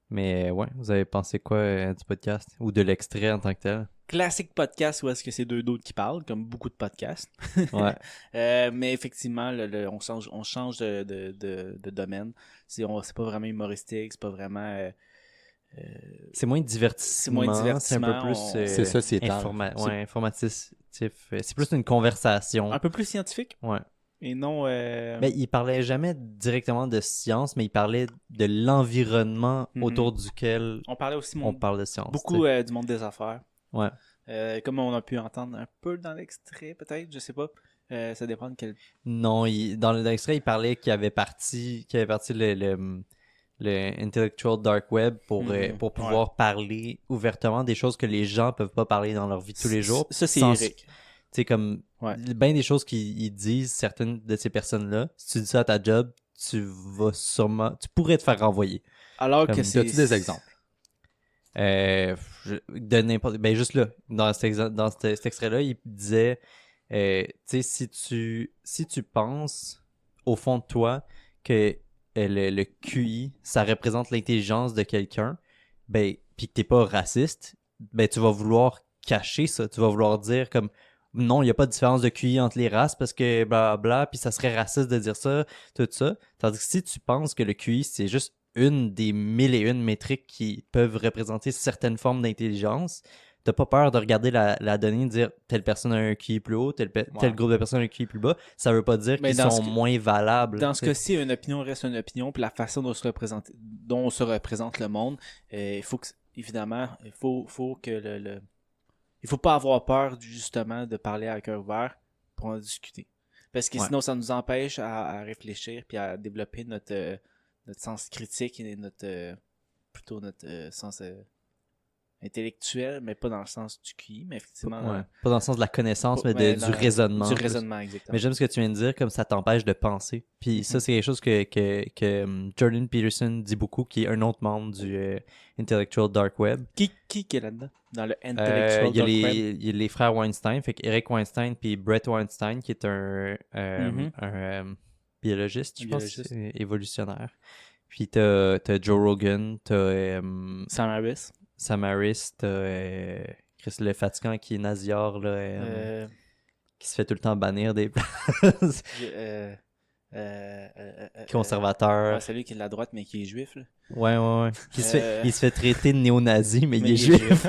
Mais ouais, vous avez pensé quoi du podcast ou de l'extrait en tant que tel? Classique podcast où est-ce que c'est deux d'autres qui parlent, comme beaucoup de podcasts. Ouais. Mais effectivement, on change de domaine. C'est pas vraiment humoristique, c'est pas vraiment... c'est moins divertissement. C'est un peu plus... c'est sociétal. Informatif. C'est plus une conversation. Un peu plus scientifique. Ouais. Et non... Ben, il parlait jamais directement de science, mais il parlait de l'environnement autour duquel on parlait aussi on parle de science. Beaucoup du monde des affaires. Ouais. Comme on a pu entendre un peu dans l'extrait, peut-être, je sais pas. Ça dépend de quel... Non, dans l'extrait, il parlait qu'il avait parti le Intellectual Dark Web pour pouvoir parler ouvertement des choses que les gens peuvent pas parler dans leur vie de tous les jours. Ça, c'est Eric. Tu sais, comme bien des choses qu'ils disent, certaines de ces personnes-là, si tu dis ça à ta job, tu pourrais te faire renvoyer. Alors que c'est... As-tu des exemples? De n'importe... Ben juste là, dans cet extrait-là, il disait, tu sais, si tu penses au fond de toi que le QI, ça représente l'intelligence de quelqu'un, ben, puis que t'es pas raciste, ben tu vas vouloir cacher ça, tu vas vouloir dire comme non, il n'y a pas de différence de QI entre les races parce que blablabla, puis ça serait raciste de dire ça, tout ça. Tandis que si tu penses que le QI, c'est juste une des 1001 métriques qui peuvent représenter certaines formes d'intelligence, t'as pas peur de regarder la donnée et de dire telle personne a un QI plus haut, tel groupe de personnes a un QI plus bas. Ça veut pas dire qu'ils sont moins valables. Dans ce cas-ci, une opinion reste une opinion, puis la façon dont on se représente le monde, il faut que, évidemment, il faut que il faut pas avoir peur justement de parler à cœur ouvert pour en discuter. Parce que sinon, ça nous empêche à réfléchir puis à développer notre sens critique et notre sens intellectuel, mais pas dans le sens du QI, mais effectivement... pas dans le sens de la connaissance, mais du raisonnement. Du raisonnement, exactement. Mais j'aime ce que tu viens de dire, comme ça t'empêche de penser. Puis ça, c'est quelque chose que Jordan Peterson dit beaucoup, qui est un autre membre du Intellectual Dark Web. Qui est là-dedans? Dans le Intellectual Dark Web? Il y a les frères Weinstein, fait Eric Weinstein puis Brett Weinstein, qui est un biologiste, je pense, évolutionnaire. Puis t'as Joe Rogan, t'as... Sam Harris, t'as Chris Le Fatigant qui est naziard, là, qui se fait tout le temps bannir des places. Conservateur. Ouais, celui qui est de la droite, mais qui est juif, là. Ouais. Il se fait traiter de néo-nazi, mais il est juif.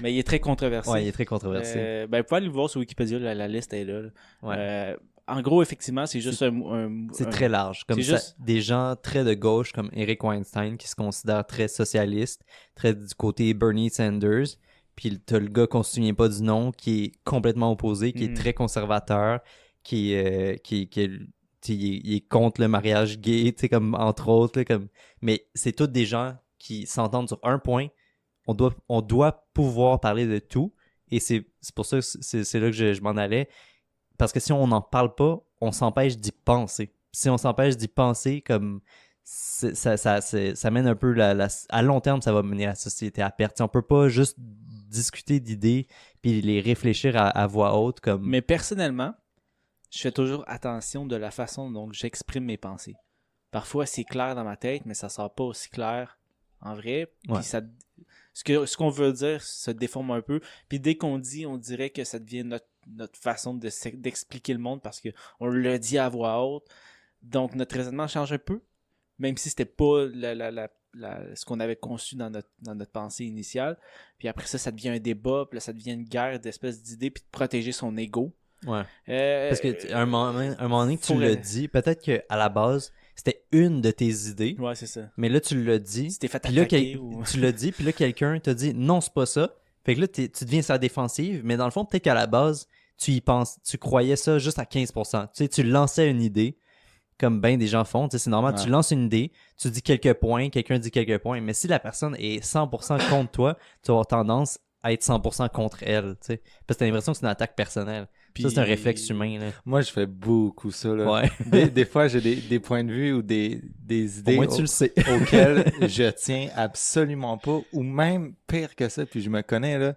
Mais il est très controversé. Ouais, il est très controversé. Vous pouvez aller le voir sur Wikipédia, la liste est là. Ouais. En gros, effectivement, c'est juste c'est très large. Comme ça, des gens très de gauche, comme Eric Weinstein, qui se considère très socialiste, très du côté Bernie Sanders. Puis t'as le gars qu'on se souvient pas du nom, qui est complètement opposé, qui est très conservateur, qui il est contre le mariage gay, tu sais, comme entre autres. Là, comme... Mais c'est tous des gens qui s'entendent sur un point. On doit pouvoir parler de tout. Et c'est pour ça que c'est là que je m'en allais. Parce que si on n'en parle pas, on s'empêche d'y penser. Si on s'empêche d'y penser, comme ça mène un peu à long terme, ça va mener la société à perte. On peut pas juste discuter d'idées puis les réfléchir à voix haute. Comme... Mais personnellement, je fais toujours attention de la façon dont j'exprime mes pensées. Parfois, c'est clair dans ma tête, mais ça sort pas aussi clair en vrai. Puis ce qu'on veut dire se déforme un peu. Puis dès qu'on dit, on dirait que ça devient notre façon d'expliquer le monde parce qu'on le dit à voix haute. Donc, notre raisonnement change un peu, même si c'était pas ce qu'on avait conçu dans notre pensée initiale. Puis après ça devient un débat, puis là, ça devient une guerre d'espèces d'idées, puis de protéger son ego. Ouais. Parce que un moment donné que tu l'as dit, peut-être qu'à la base, c'était une de tes idées. Ouais, c'est ça. Mais là, tu l'as dit. C'était fait puis là, attaquer tu l'as dit, puis là, quelqu'un t'a dit non, c'est pas ça. Fait que là, tu deviens sur la défensive, mais dans le fond, peut-être qu'à la base, tu y penses, tu croyais ça juste à 15%. Tu sais, tu lançais une idée, comme bien des gens font, tu sais, c'est normal, tu lances une idée, tu dis quelques points, quelqu'un dit quelques points, mais si la personne est 100% contre toi, tu vas avoir tendance à être 100% contre elle, tu sais. Parce que t'as l'impression que c'est une attaque personnelle. Puis ça, c'est un réflexe humain, là. Moi, je fais beaucoup ça, là. Ouais. Des fois, j'ai des points de vue ou des idées au moins, tu le sais. auxquelles je tiens absolument pas, ou même pire que ça, puis je me connais, là.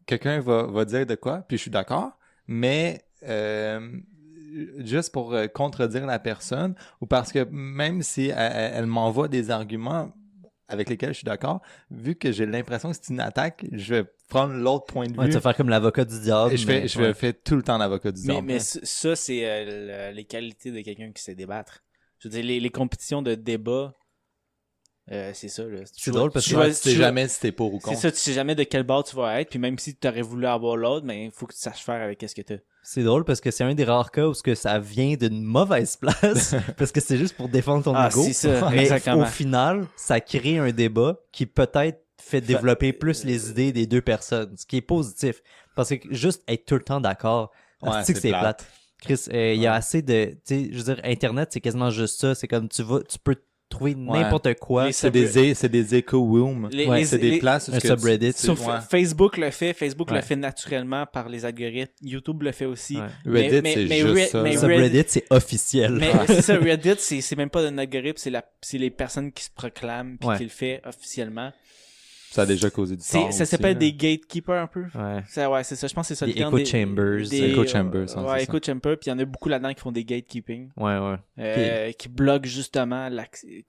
Quelqu'un va dire de quoi, puis je suis d'accord, mais juste pour contredire la personne, ou parce que même si elle m'envoie des arguments avec lesquels je suis d'accord, vu que j'ai l'impression que c'est une attaque, je vais prendre l'autre point de vue. Ouais, tu vas faire comme l'avocat du diable. Et je fais tout le temps l'avocat du diable. Mais ça, c'est les qualités de quelqu'un qui sait débattre. Je veux dire, les compétitions de débat, c'est ça. Là. C'est drôle parce que tu sais jamais si t'es pour ou contre. C'est ça, tu sais jamais de quel bord tu vas être, puis même si tu aurais voulu avoir l'autre, mais il faut que tu saches faire avec ce que tu as. C'est drôle parce que c'est un des rares cas où ça vient d'une mauvaise place, parce que c'est juste pour défendre ton ego. C'est ça, mais exactement. au final, ça crée un débat qui peut-être fait développer plus les idées des deux personnes, ce qui est positif. Parce que juste être tout le temps d'accord, c'est que c'est plate. Chris, il y a assez de... Tu sais, je veux dire, Internet, c'est quasiment juste ça. C'est comme tu peux trouver n'importe quoi. C'est des echo-rooms. C'est des places où un subreddit. Facebook le fait. Facebook le fait naturellement par les algorithmes. YouTube le fait aussi. Ouais. Reddit, c'est juste ça. Subreddit, c'est officiel. Mais c'est ça, Reddit, c'est même pas un algorithme, c'est les personnes qui se proclament puis qui le fait officiellement. Ça a déjà causé du tort. Ça s'appelle des gatekeepers un peu. Ouais. C'est ça. Je pense que c'est ça le terme. Echo chambers. Echo chambers. Ouais, echo chambers. Puis il y en a beaucoup là-dedans qui font des gatekeeping. Ouais. Qui bloquent justement l'accès.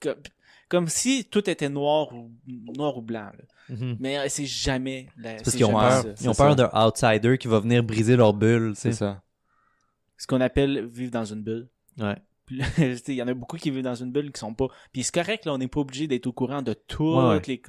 Comme si tout était noir ou blanc. Mm-hmm. Mais c'est jamais. C'est parce qu'ils ont peur. Ils ont peur d'un outsider qui va venir briser leur bulle. C'est ça. Ce qu'on appelle vivre dans une bulle. Ouais. Il y en a beaucoup qui vivent dans une bulle qui sont pas. Puis c'est correct, là, on n'est pas obligé d'être au courant de toutes les.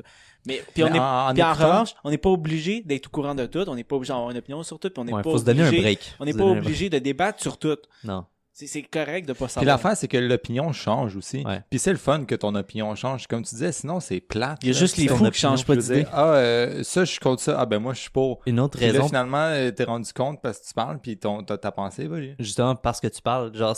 Mais puis en revanche, on n'est pas obligé d'être au courant de tout. On n'est pas obligé d'avoir une opinion sur tout. Puis on n'est pas faut se donner un break. On n'est pas obligé de débattre sur tout. Non. C'est correct de pas savoir. Puis l'affaire, c'est que l'opinion change aussi. Ouais. Puis c'est le fun que ton opinion change. Comme tu disais, sinon c'est plate. Il y a juste les fous qui changent pas d'idée. Ça, je suis contre ça. Ah ben moi, je suis pour. Une autre puis raison. Là, finalement, t'es rendu compte parce que tu parles, puis ta pensée va lui. Justement, parce que tu parles. Genre,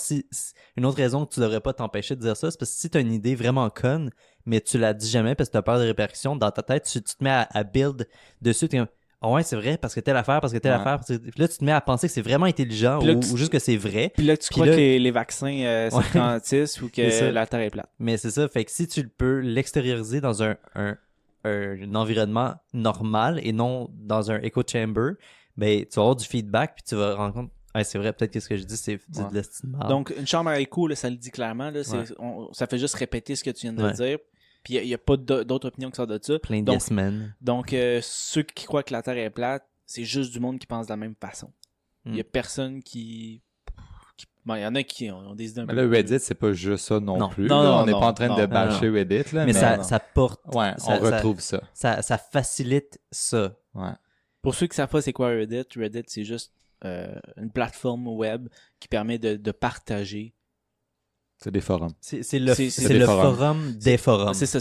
une autre raison que tu devrais pas t'empêcher de dire ça, c'est parce que si t'as une idée vraiment conne, mais tu la dis jamais parce que t'as peur de répercussions, dans ta tête, tu te mets à build dessus. T'es comme, ah ouais, c'est vrai, parce que telle affaire. Puis là, tu te mets à penser que c'est vraiment intelligent ou juste que c'est vrai. Puis là, tu crois que les vaccins, c'est garantis ou que la Terre est plate. Mais c'est ça. Fait que si tu peux l'extérioriser dans un environnement normal et non dans un echo chamber, ben, tu vas avoir du feedback puis tu vas rendre compte, c'est vrai, peut-être que ce que je dis, c'est de l'estimable. Donc, une chambre à écho, là, ça le dit clairement. Là, ça fait juste répéter ce que tu viens de dire. Puis il n'y a pas d'autres opinions qui sortent de ça. Plein de yes men. Donc, ceux qui croient que la Terre est plate, c'est juste du monde qui pense de la même façon. Il n'y a personne qui Bon, il y en a qui ont des idées un Mais peu là, plus- Reddit, c'est pas juste ça non, Non. plus. Non, là. non, On n'est non, pas en train de non, bâcher Reddit, là, Mais mais ça porte. ouais, ça- on retrouve ça. Ça facilite ça. Ouais. Pour ceux qui savent pas c'est quoi Reddit, Reddit, c'est juste une plateforme web qui permet de partager. C'est des forums. C'est le, C'est c'est des le forums. forum des forums. C'est ça.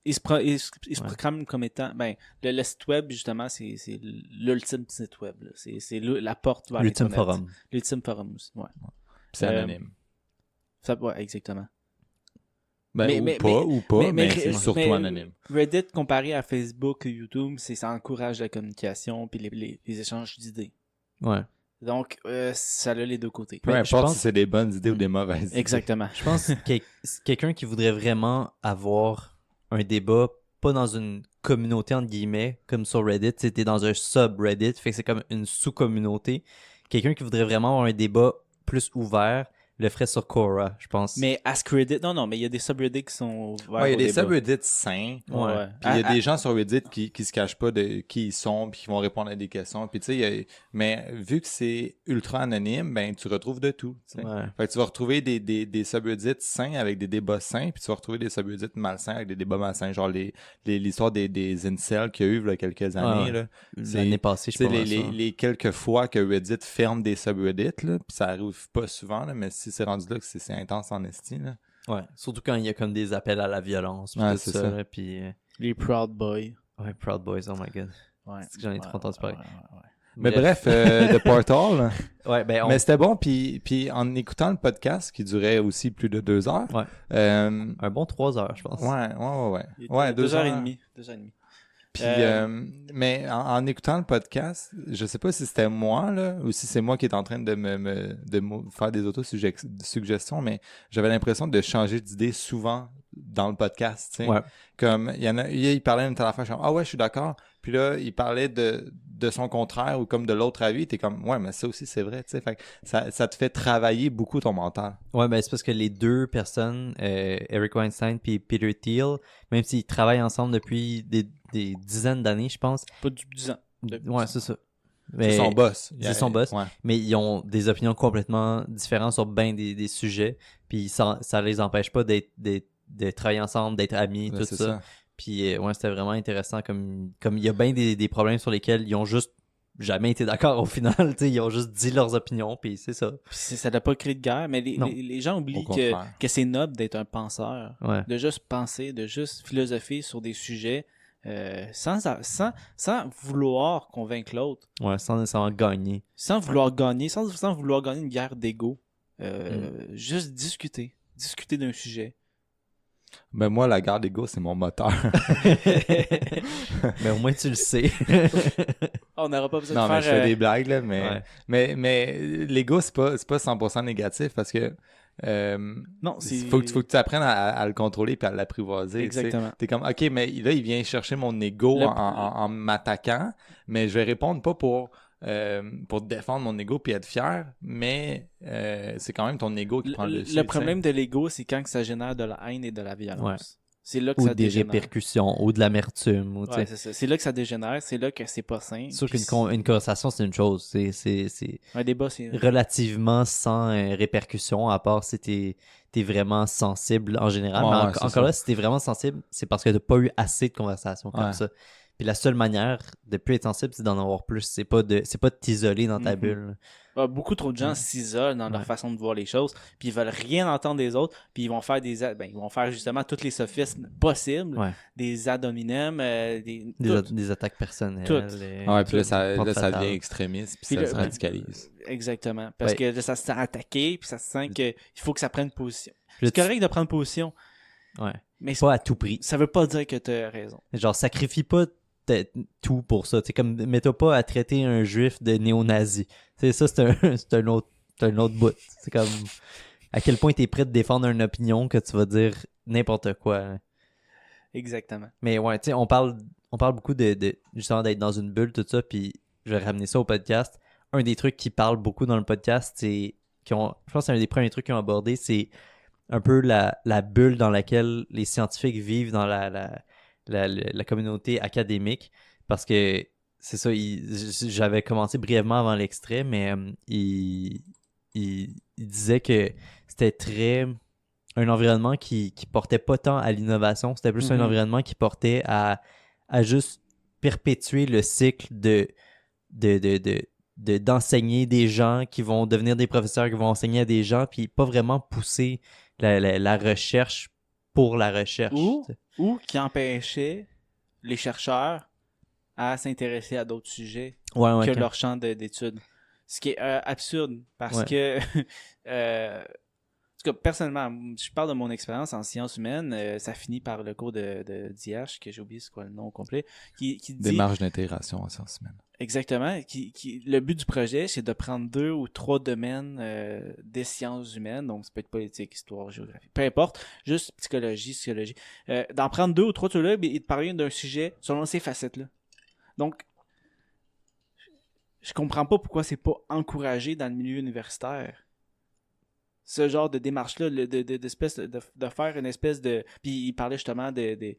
Il se proclame comme étant... le site web, justement, c'est l'ultime site web. Là. C'est la porte vers L'ultime l'Internet. forum. L'ultime forum aussi, ouais. C'est Euh, anonyme. Ouais, exactement. Ben, mais- ou pas, mais c'est mais- surtout anonyme. Reddit, comparé à Facebook et YouTube, ça encourage la communication puis les échanges d'idées. Ouais. Donc, ça a les deux côtés. Peu je importe pense- si c'est des bonnes idées ou des mauvaises idées. Exactement. Je pense que quelqu'un qui voudrait vraiment avoir un débat, pas dans une communauté entre guillemets, comme sur Reddit, c'était dans un subreddit, fait que c'est comme une sous-communauté. Quelqu'un qui voudrait vraiment avoir un débat plus ouvert, le ferait sur Quora, je pense. Mais Ask Reddit, non, mais il y a des subreddits qui sont ouverts Ouais, il y a au des débat. subreddits sains. Ouais. Puis il y a des gens sur Reddit qui se cachent pas de qui ils sont puis qui vont répondre à des questions. Puis tu sais, mais vu que c'est ultra anonyme, ben tu retrouves de tout. Tu sais. Ouais. Fait que tu vas retrouver des subreddits sains avec des débats sains, puis tu vas retrouver des subreddits malsains avec des débats malsains, genre l'histoire des incels qu'il y a eu il y a quelques années. Ouais. Là. L'année passée, je Tu sais, pense. les quelques fois que Reddit ferme des subreddits, là, puis ça arrive pas souvent, là, mais si c'est rendu là que c'est intense en esti, là. Ouais. Surtout quand il y a comme des appels à la violence, puis Ouais, tout c'est ça. ça. là, puis, Les Proud Boys. ouais, Proud Boys, oh my god. Ouais. C'est que j'en ai trop entendu parler. Ouais. Mais bref, The Portal. Ouais, ben on... Mais c'était bon, puis en écoutant le podcast, qui durait aussi plus de 2 heures. Ouais. un bon 3 heures, je pense. Ouais. Il Ouais, était 2 heures. 2h30. 2h30. Puis, mais en écoutant le podcast, je sais pas si c'était moi, là, ou si c'est moi qui est en train de me faire des auto-suggestions, mais j'avais l'impression de changer d'idée souvent dans le podcast, tu sais. Ouais. Comme, il parlait d'une telle affaire, je suis comme, ah ouais, je suis d'accord. Puis là, il parlait de son contraire ou comme de l'autre avis, t'es comme, ouais, mais ça aussi, c'est vrai, tu sais. Fait que ça te fait travailler beaucoup ton mental. Ouais, ben c'est parce que les deux personnes, Eric Weinstein puis Peter Thiel, même s'ils travaillent ensemble depuis des dizaines d'années, je pense. Pas du 10 ans. Ouais, c'est ça. C'est Mais, son boss. c'est son boss. Ouais. mais ils ont des opinions complètement différentes sur bien des sujets. Puis ça les empêche pas de travailler ensemble, d'être amis, Ouais, tout c'est ça. Puis ouais, c'était vraiment intéressant. Comme il y a bien des problèmes sur lesquels ils ont juste jamais été d'accord au final. T'sais, ils ont juste dit leurs opinions, puis c'est ça. Puis ça n'a pas créé de guerre, mais Non. les gens Au oublient contraire. que c'est noble d'être un penseur. Ouais. De juste penser, de juste philosopher sur des sujets sans vouloir convaincre l'autre, Ouais, sans nécessairement gagner. sans vouloir gagner une guerre d'ego. Mm. Juste discuter d'un sujet. Ben moi, la garde d'ego, c'est mon moteur. Mais au moins tu le sais. On n'aura pas besoin Non, de mais faire... je fais des blagues, là, mais... Ouais. Mais l'ego, c'est pas 100% négatif parce que Non, c'est... faut que tu apprennes à le contrôler puis à l'apprivoiser. tu sais. Exactement. T'es comme, OK, mais là, il vient chercher mon ego Le- en m'attaquant, mais je vais répondre pas pour défendre mon ego puis être fier, mais c'est quand même ton ego qui prend le dessus. Le problème de l'ego, c'est quand que ça génère de la haine et de la violence. Ouais. C'est là que Ou ça des dégénère. répercussions, ou de l'amertume. Ou, tu sais. Ouais, c'est ça. C'est là que ça dégénère, c'est là que c'est pas sain. C'est sûr Puis qu'une conversation, c'est une chose. C'est un débat, c'est... relativement sans répercussions, à part si t'es vraiment sensible en général. Ouais, Mais ouais, c'est encore ça. là, si t'es vraiment sensible, c'est parce que t'as pas eu assez de conversations comme Ouais. ça. Puis la seule manière de plus être sensible, c'est d'en avoir plus. C'est pas de t'isoler dans ta Mhm. bulle. Beaucoup trop de gens s'isolent dans leur Ouais. façon de voir les choses, puis ils veulent rien entendre des autres, puis ils vont faire ils vont faire justement tous les sophismes possibles, Ouais. des ad hominem, des Des attaques personnelles. Tout. Ouais, puis là, ça Porte devient fatale. extrémiste puis Puis ça le- se radicalise. Exactement. Parce Ouais. que là, ça se sent attaqué, puis ça se sent qu'il faut que ça prenne position. Puis là, C'est correct de prendre position, Ouais. mais Pas à tout prix. ça veut pas dire que tu as raison. Genre, sacrifie pas tout pour ça. C'est comme, mets-toi pas à traiter un juif de néo-nazi. C'est ça, c'est un autre bout. C'est comme, à quel point t'es prêt de défendre une opinion que tu vas dire n'importe quoi. Hein. Exactement. Mais ouais, tu sais, on parle beaucoup de justement d'être dans une bulle, tout ça, puis je vais ramener ça au podcast. Un des trucs qui parle beaucoup dans le podcast, je pense que c'est un des premiers trucs qu'ils ont abordé, c'est un peu la bulle dans laquelle les scientifiques vivent dans la communauté académique. Parce que c'est ça, j'avais commencé brièvement avant l'extrait, mais il disait que c'était très un environnement qui portait pas tant à l'innovation, c'était plus un environnement qui portait à juste perpétuer le cycle d'enseigner des gens qui vont devenir des professeurs, qui vont enseigner à des gens, puis pas vraiment pousser la recherche pour la recherche. Ou qui empêchait les chercheurs à s'intéresser à d'autres sujets que leur champ d'études. Ce qui est absurde, parce que en tout cas, personnellement, je parle de mon expérience en sciences humaines, ça finit par le cours de DH, que j'ai oublié c'est quoi le nom complet, qui dit... Démarche d'intégration en sciences humaines. Exactement. Le but du projet, c'est de prendre 2 ou 3 domaines des sciences humaines, donc ça peut être politique, histoire, géographie, peu importe, juste psychologie, sociologie, d'en prendre 2 ou 3 de ceux-là et de parler d'un sujet selon ces facettes-là. Donc, je comprends pas pourquoi c'est pas encouragé dans le milieu universitaire. Ce genre de démarche-là, de faire une espèce de... Puis il parlait justement des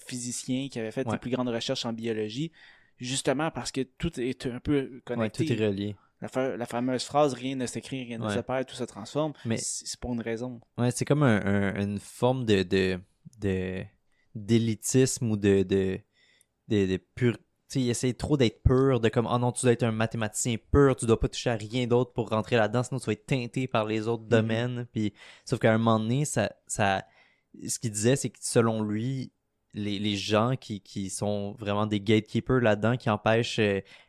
physiciens qui avaient fait les plus grandes recherches en biologie, justement parce que tout est un peu connecté. Ouais, tout est relié. La fameuse phrase « rien ne s'écrit, rien ne se perd, tout se transforme », mais c'est pour une raison. Ouais, c'est comme une forme d'élitisme ou de pur... Tu sais, il essaie trop d'être pur, de comme « Oh non, tu dois être un mathématicien pur, tu dois pas toucher à rien d'autre pour rentrer là-dedans, sinon tu vas être teinté par les autres domaines. » Puis, sauf qu'à un moment donné, ce qu'il disait, c'est que selon lui, les gens qui sont vraiment des gatekeepers là-dedans, qui empêchent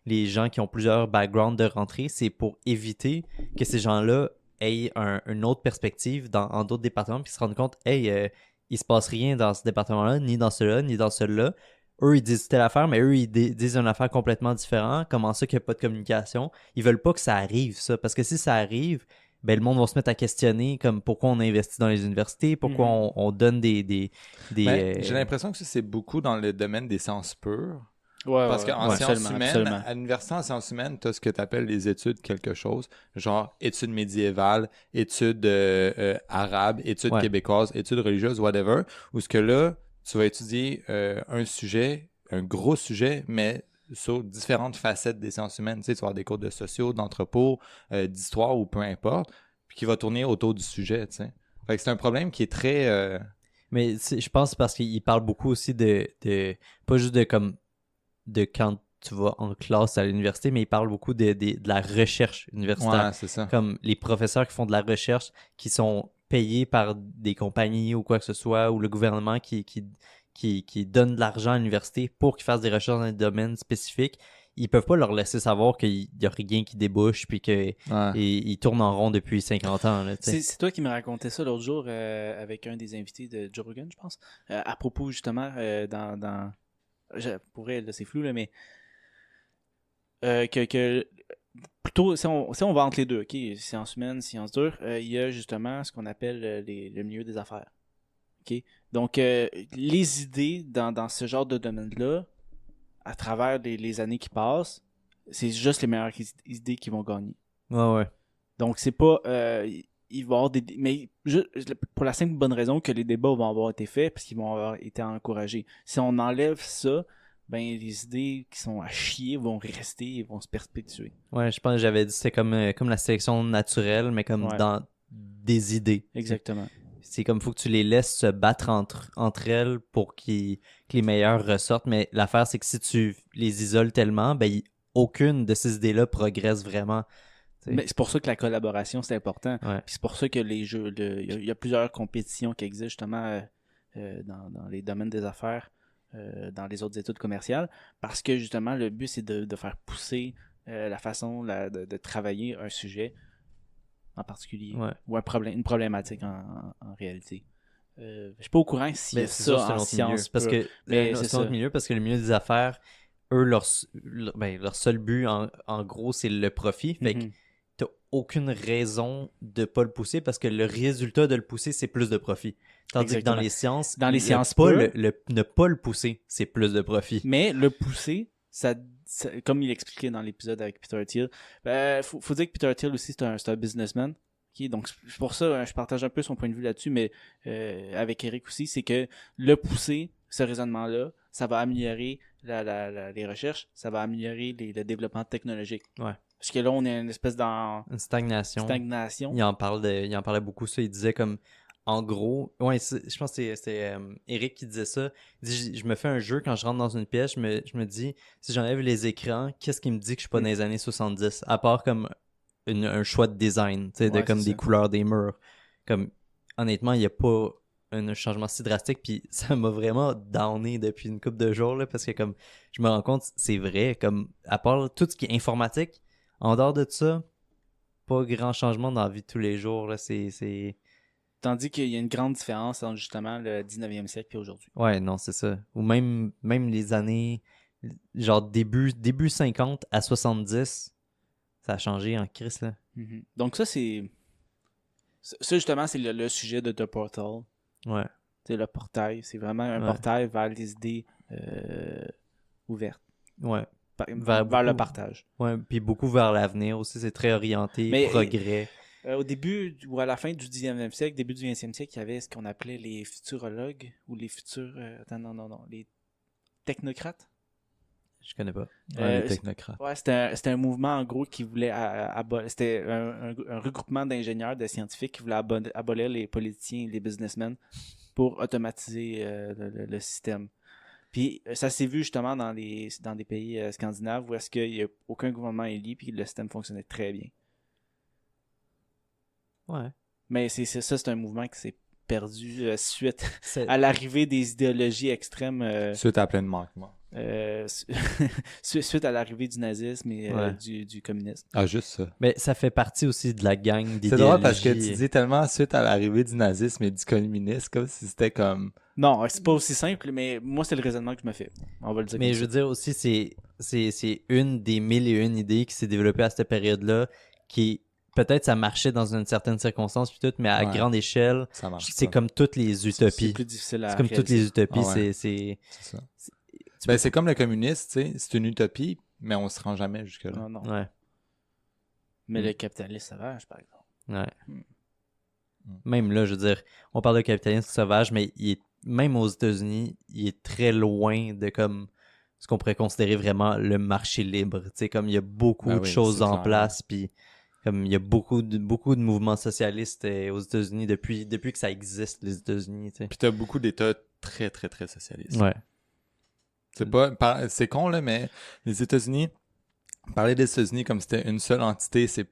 les gens qui ont plusieurs backgrounds de rentrer, c'est pour éviter que ces gens-là aient une autre perspective en d'autres départements, puis se rendent compte « Hey, il se passe rien dans ce département-là, ni dans celui-là, ni dans celui-là. » Eux, ils disent telle affaire, mais eux, ils disent une affaire complètement différente. Comment ça qu'il n'y a pas de communication? Ils veulent pas que ça arrive, ça. Parce que si ça arrive, ben le monde va se mettre à questionner comme pourquoi on investit dans les universités, pourquoi on donne des J'ai l'impression que ça, c'est beaucoup dans le domaine des sciences pures. Parce qu'en sciences humaines, à l'université en sciences humaines, tu as ce que tu appelles les études quelque chose, genre études médiévales, études arabes, études québécoises, études religieuses, whatever, où ce que là, tu vas étudier un sujet, un gros sujet, mais sur différentes facettes des sciences humaines. Tu sais, tu vas avoir des cours de sociaux, d'anthropo, d'histoire ou peu importe, puis qui va tourner autour du sujet, tu sais. Fait que c'est un problème qui est très... Mais je pense parce qu'il parle beaucoup aussi de pas juste de quand tu vas en classe à l'université, mais il parle beaucoup de la recherche universitaire. Ouais, c'est ça. Comme les professeurs qui font de la recherche, qui sont payés par des compagnies ou quoi que ce soit, ou le gouvernement qui donne de l'argent à l'université pour qu'ils fassent des recherches dans un domaine spécifique, ils peuvent pas leur laisser savoir qu'il y a rien qui débouche puis qu'ils tournent en rond depuis 50 ans. Là, c'est toi qui me racontais ça l'autre jour avec un des invités de Joe Rogan, je pense, à propos justement dans pour elle, c'est flou, là, mais que plutôt, si on va entre les deux, ok, sciences humaines, sciences dures, il y a justement ce qu'on appelle le milieu des affaires. Ok, donc les idées dans ce genre de domaine-là, à travers les années qui passent, c'est juste les meilleures idées qui vont gagner. Ouais. Donc c'est pas il va y avoir mais pour la simple bonne raison que les débats vont avoir été faits parce qu'ils vont avoir été encouragés. Si on enlève ça, ben les idées qui sont à chier vont rester et vont se perpétuer. Ouais, je pense que j'avais dit c'était comme la sélection naturelle, mais comme dans des idées. Exactement. C'est comme faut que tu les laisses se battre entre elles pour que les meilleures ressortent. Mais l'affaire, c'est que si tu les isoles tellement, ben aucune de ces idées-là progresse vraiment. Mais c'est pour ça que la collaboration, c'est important. Ouais. Puis c'est pour ça que les jeux, il y a plusieurs compétitions qui existent justement dans les domaines des affaires, dans les autres études commerciales, parce que justement, le but, c'est de faire pousser la façon de travailler un sujet en particulier, ou une problématique en réalité. Je suis pas au courant si c'est ça en sciences. Parce que c'est un autre milieu, parce que le milieu des affaires, eux, leur seul but, en gros, c'est le profit. Fait que t'as aucune raison de pas le pousser parce que le résultat de le pousser, c'est plus de profit. Tandis que dans les sciences, ne pas le pousser, c'est plus de profit. Mais le pousser, ça comme il expliquait dans l'épisode avec Peter Thiel, faut dire que Peter Thiel aussi, c'est un businessman. Okay? Donc, c'est pour ça, je partage un peu son point de vue là-dessus, mais avec Eric aussi, c'est que le pousser, ce raisonnement-là, ça va améliorer les recherches, ça va améliorer le développement technologique. Ouais. Parce que là, on est une espèce dans Une stagnation. stagnation. Il en parlait beaucoup, ça. Il disait comme, en gros, ouais, je pense que c'était Eric qui disait ça. Il dit, je me fais un jeu quand je rentre dans une pièce, je me dis, si j'enlève les écrans, qu'est-ce qui me dit que je suis pas dans les années 70? À part comme un choix de design, tu sais, de Ouais, comme c'est des ça. couleurs des murs. Comme, honnêtement, il n'y a pas un changement si drastique, puis ça m'a vraiment downé depuis une couple de jours, là, parce que comme, je me rends compte, c'est vrai, comme, à part tout ce qui est informatique, en dehors de ça, pas grand changement dans la vie de tous les jours, là, c'est... Tandis qu'il y a une grande différence entre justement le 19e siècle et aujourd'hui. Ouais, non, c'est ça. Ou même les années, genre début 50 à 70, ça a changé en crise, là. Mhm. Donc ça, c'est... Ça, justement, c'est le sujet de The Portal. Ouais. C'est le portail. C'est vraiment un Ouais. portail vers les idées ouvertes. Ouais. Vers le beaucoup. partage. Ouais, puis beaucoup vers l'avenir aussi, c'est très orienté, Mais- progrès. Au début ou à la fin du 19e siècle, début du 20e siècle, il y avait ce qu'on appelait les futurologues ou les futurs... attends, non. Les technocrates. Je connais pas. Ouais, les technocrates. Ouais, c'était un mouvement, en gros, qui voulait c'était un regroupement d'ingénieurs, de scientifiques qui voulaient abolir les politiciens et les businessmen pour automatiser le système. Puis ça s'est vu justement dans des pays scandinaves où est-ce qu'il n'y a aucun gouvernement élu puis le système fonctionnait très bien. Ouais. Mais c'est un mouvement qui s'est perdu suite C'est- à l'arrivée des idéologies extrêmes. Suite à plein de manquements. Suite à l'arrivée du nazisme et Ouais. du communisme. Ah, juste ça. Mais ça fait partie aussi de la gang d'idéologie. C'est drôle parce que tu dis tellement suite à l'arrivée du nazisme et du communisme, comme si c'était comme... Non, c'est pas aussi simple, mais moi, c'est le raisonnement que je me fais. On va le dire Mais comme je ça. veux dire aussi, c'est une des 1001 idées qui s'est développée à cette période-là, qui peut-être ça marchait dans une certaine circonstance puis tout, mais à Ouais. grande échelle, Ça marche c'est pas. comme toutes les C'est utopies. plus difficile à C'est comme toutes les réaliser. utopies, Ah ouais. c'est C'est ça. tu Ben, peux- c'est comme le communiste, tu sais. C'est une utopie, mais on se rend jamais jusque-là. Non, non. Ouais, Mais Mm. le capitalisme sauvage, par exemple. ouais. Hmm. Même là, je veux dire, on parle de capitalisme sauvage, mais même aux États-Unis, il est très loin de comme ce qu'on pourrait considérer vraiment le marché libre. Tu sais, comme il y a beaucoup Ben de oui, choses c'est en clair. place, puis comme il y a beaucoup de mouvements socialistes aux États-Unis depuis que ça existe, les États-Unis, tu sais. Puis t'as beaucoup d'États très, très, très socialistes. Ouais. C'est con, là, mais les États-Unis, parler des États-Unis comme si c'était une seule entité, c'est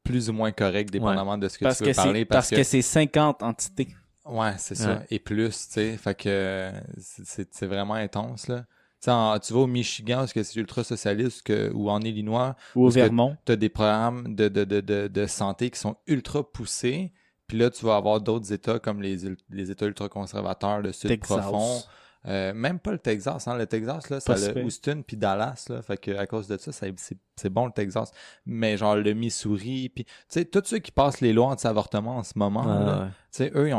plus ou moins correct, dépendamment de ce que Parce tu veux que parler. parce que c'est 50 entités. Ouais, c'est ça. Ouais. Et plus, tu sais. Fait que c'est vraiment intense, là. Tu sais, tu vas au Michigan, parce que c'est ultra socialiste, ou en Illinois, Ou au Parce que Vermont. tu as des programmes de santé qui sont ultra poussés. Puis là, tu vas avoir d'autres États comme les États ultra conservateurs, le Sud Texas. profond. Même pas le Texas, hein. Le Texas, là, ça Pas si a pire. Houston puis Dallas, là. Fait que à cause de ça, c'est bon le Texas. Mais genre le Missouri, puis tu sais, tous ceux qui passent les lois anti-avortement en ce moment, là, Ouais. tu sais, eux,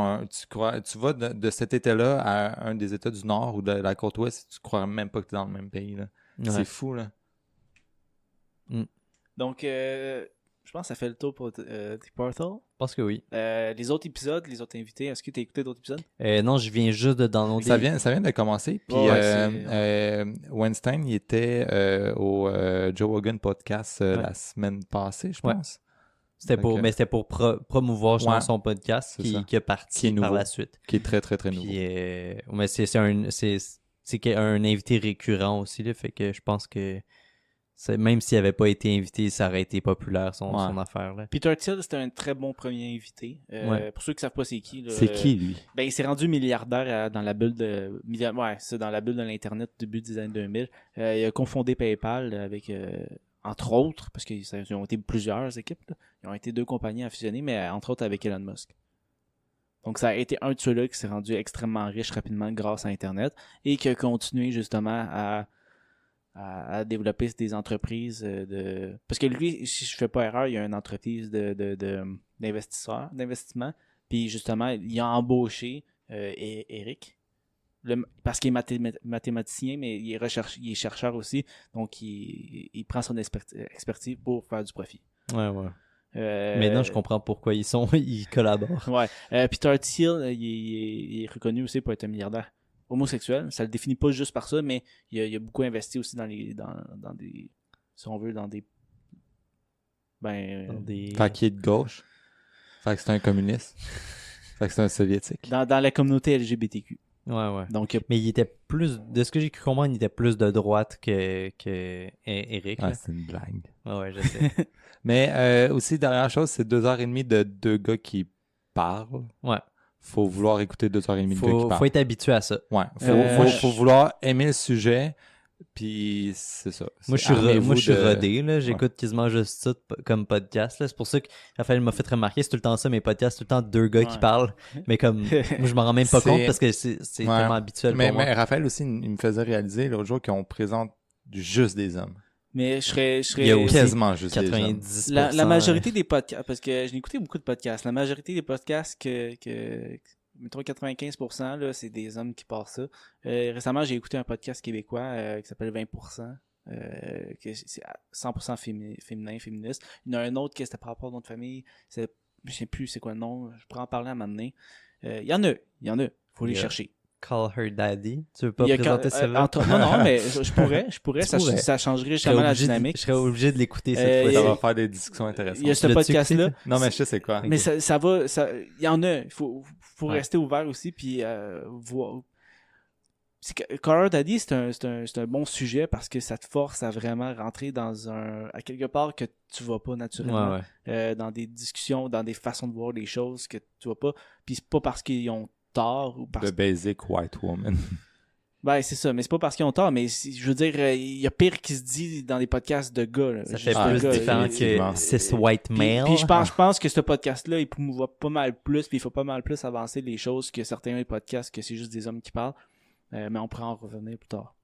tu vas de cet État-là à un des États du Nord ou de la côte Ouest, tu croirais même pas que tu es dans le même pays, là. Ouais. C'est fou, là. Donc, je pense que ça fait le tour pour The Portal. Je pense que oui. Les autres épisodes, les autres invités, est-ce que tu as écouté d'autres épisodes? Non, je viens juste de downloader. Ça vient de commencer. Puis Weinstein, il était au Joe Rogan podcast la semaine passée, je Ouais. pense. C'était pour, Ok. mais c'était pour promouvoir Ouais, son podcast c'est ça. qui est parti Qui est par nouveau. la suite. Qui est très, très, très nouveau. Puis, mais c'est un invité récurrent aussi, là, fait que je pense que même s'il n'avait pas été invité, ça aurait été populaire son affaire. Là. Peter Thiel, c'était un très bon premier invité. Ouais. Pour ceux qui ne savent pas c'est qui. Là, C'est qui, lui? Ben, il s'est rendu milliardaire dans la bulle de c'est dans la bulle de l'Internet début des années 2000. Il a confondé PayPal avec, entre autres, parce qu'ils ont été plusieurs équipes, là. Ils ont été 2 compagnies à fusionner, mais entre autres avec Elon Musk. Donc ça a été un de ceux-là qui s'est rendu extrêmement riche rapidement grâce à Internet et qui a continué justement à développer des entreprises parce que lui, si je fais pas erreur, il a une entreprise d'investissement, puis justement, il a embauché Eric, parce qu'il est mathématicien, mais il est chercheur aussi, donc il prend son expertise pour faire du profit. Ouais. Maintenant, je comprends pourquoi ils collaborent. Ouais. Peter Thiel, il est reconnu aussi pour être un milliardaire homosexuel. Ça le définit pas juste par ça, mais il a beaucoup investi aussi dans des, si on veut, dans des Ben, Fait qu'il est de gauche. Fait que c'est un communiste. Fait que c'est un soviétique. dans la communauté LGBTQ. Ouais. Donc, Mais il était plus, de ce que j'ai cru comprendre, il était plus de droite que Eric. Ouais, là. c'est une blague. Ouais, je sais. Mais aussi, dernière chose, c'est 2h30 de deux gars qui parlent. Ouais. Faut vouloir écouter 2h30 de gars qui parlent. Faut être habitué à ça. Ouais. moi, Faut vouloir aimer le sujet. Puis c'est ça. Moi, je suis rodé, là. J'écoute quasiment juste ça comme podcast, là. C'est pour ça que Raphaël m'a fait remarquer, c'est tout le temps ça, mes podcasts, tout le temps deux gars qui parlent. Mais comme, moi, je m'en rends même pas compte parce que c'est tellement habituel pour moi. Mais Raphaël aussi, il me faisait réaliser l'autre jour qu'on présente juste des hommes. mais je serais Il y a aussi Quasiment juste des hommes. 90%. la majorité des podcasts, parce que j'ai écouté beaucoup de podcasts, la majorité des podcasts mettons 95%, là, c'est des hommes qui parlent ça. Récemment, j'ai écouté un podcast québécois qui s'appelle 20%, que c'est 100% féminin, féministe. Il y en a un autre qui c'était par rapport à notre famille, je sais plus c'est quoi le nom, je pourrais en parler à un moment donné. Il y en a, faut les chercher. Call Her Daddy. Tu veux pas Il y a présenter celle-là? non, mais je pourrais, ça changerait justement la dynamique. Je serais obligé de l'écouter cette fois. Ça va faire des discussions intéressantes. Il y a ce L'as-tu podcast-là. écouté? Non, mais je sais c'est quoi. Mais ça il y en a. Il faut Ouais. rester ouvert aussi, puis voir. Call Her Daddy, c'est un bon sujet parce que ça te force à vraiment rentrer à quelque part que tu vas pas naturellement. Ouais. Dans des discussions, dans des façons de voir les choses que tu vas pas. Puis c'est pas parce qu'ils ont tort ou parce The basic white woman. Ben, c'est ça, mais c'est pas parce qu'ils ont tort, mais je veux dire, il y a pire qui se dit dans des podcasts de gars. Là. Ça fait Juste plus de gars, différent effectivement. que cis white male. Puis je pense que ce podcast-là, il promouvoit pas mal plus, puis il faut pas mal plus avancer les choses que certains podcasts que c'est juste des hommes qui parlent. Mais on pourra en revenir plus tard.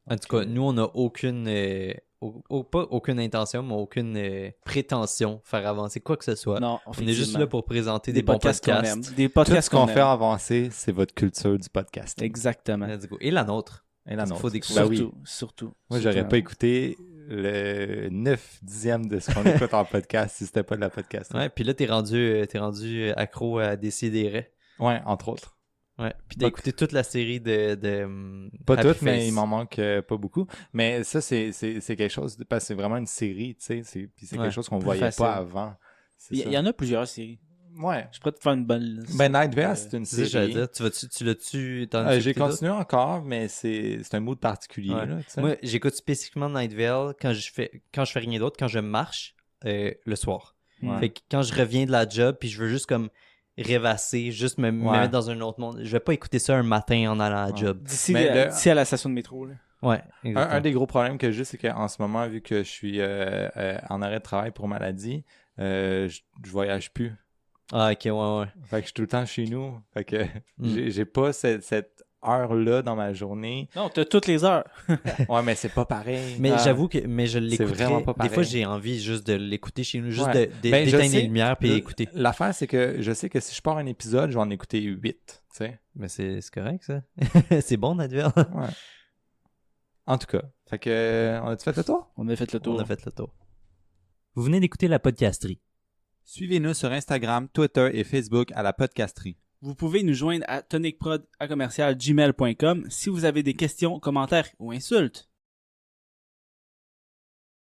En tout cas, nous, on n'a aucune, pas aucune intention, mais aucune prétention de faire avancer quoi que ce soit. Non, On est juste là pour présenter des des bons podcasts qu'on podcasts. aime. Des Tout podcasts ce qu'on qu'on fait aime. avancer, c'est votre culture du podcast. Exactement. Let's go. Et la nôtre. Et la nôtre. Faut découvrir. Ben oui. Surtout. Moi, j'aurais pas écouté le 9/10 de ce qu'on écoute en podcast si c'était pas de la podcast. Ouais, puis là, t'es rendu accro à Décideret. Ouais, entre autres. Ouais. Puis t'as écouté toute la série de Pas Happy toutes, mais Face. il m'en manque pas beaucoup. Mais ça, c'est quelque chose, parce que c'est vraiment une série, tu sais. Puis c'est Ouais, quelque chose qu'on plus voyait facile. pas avant. C'est Il ça. y en a plusieurs séries. Ouais. Je pourrais te faire une bonne liste. Ben, Night Vale, c'est une C'est ça que j'allais série. dire. Tu l'as-tu... t'en as J'ai écouté d'autres? continué encore, mais c'est un mood particulier, Ouais. là, tu sais. Moi, j'écoute spécifiquement Night Vale quand je fais rien d'autre, quand je marche le soir. Ouais. Fait que quand je reviens de la job, puis je veux juste comme rêvasser, juste me mettre dans un autre monde. Je vais pas écouter ça un matin en allant à la Ouais. job. D'ici Mais d'ici à la station de métro. Là. Ouais, Un exactement. des gros problèmes que j'ai, c'est qu'en ce moment, vu que je suis en arrêt de travail pour maladie, je voyage plus. Ah, ok, ouais. Fait que je suis tout le temps chez nous. Fait que Mm. j'ai pas cette heure-là dans ma journée. Non, t'as toutes les heures. Ouais, mais c'est pas pareil. Mais Ah. j'avoue que je l'écouterais. vraiment pas Des pareil. fois, j'ai envie juste de l'écouter chez nous, juste Ouais. Ben, je d'éteindre sais, les lumières puis écouter. L'affaire, c'est que je sais que si je pars un épisode, je vais en écouter 8, tu sais. Mais c'est correct, ça. C'est bon, Nadville. Ouais. En tout cas, fait que on a-tu fait le tour? On a fait le tour. On a fait le tour. Vous venez d'écouter la podcasterie. Suivez-nous sur Instagram, Twitter et Facebook à la podcasterie. Vous pouvez nous joindre à tonicprod@gmail.com si vous avez des questions, commentaires ou insultes.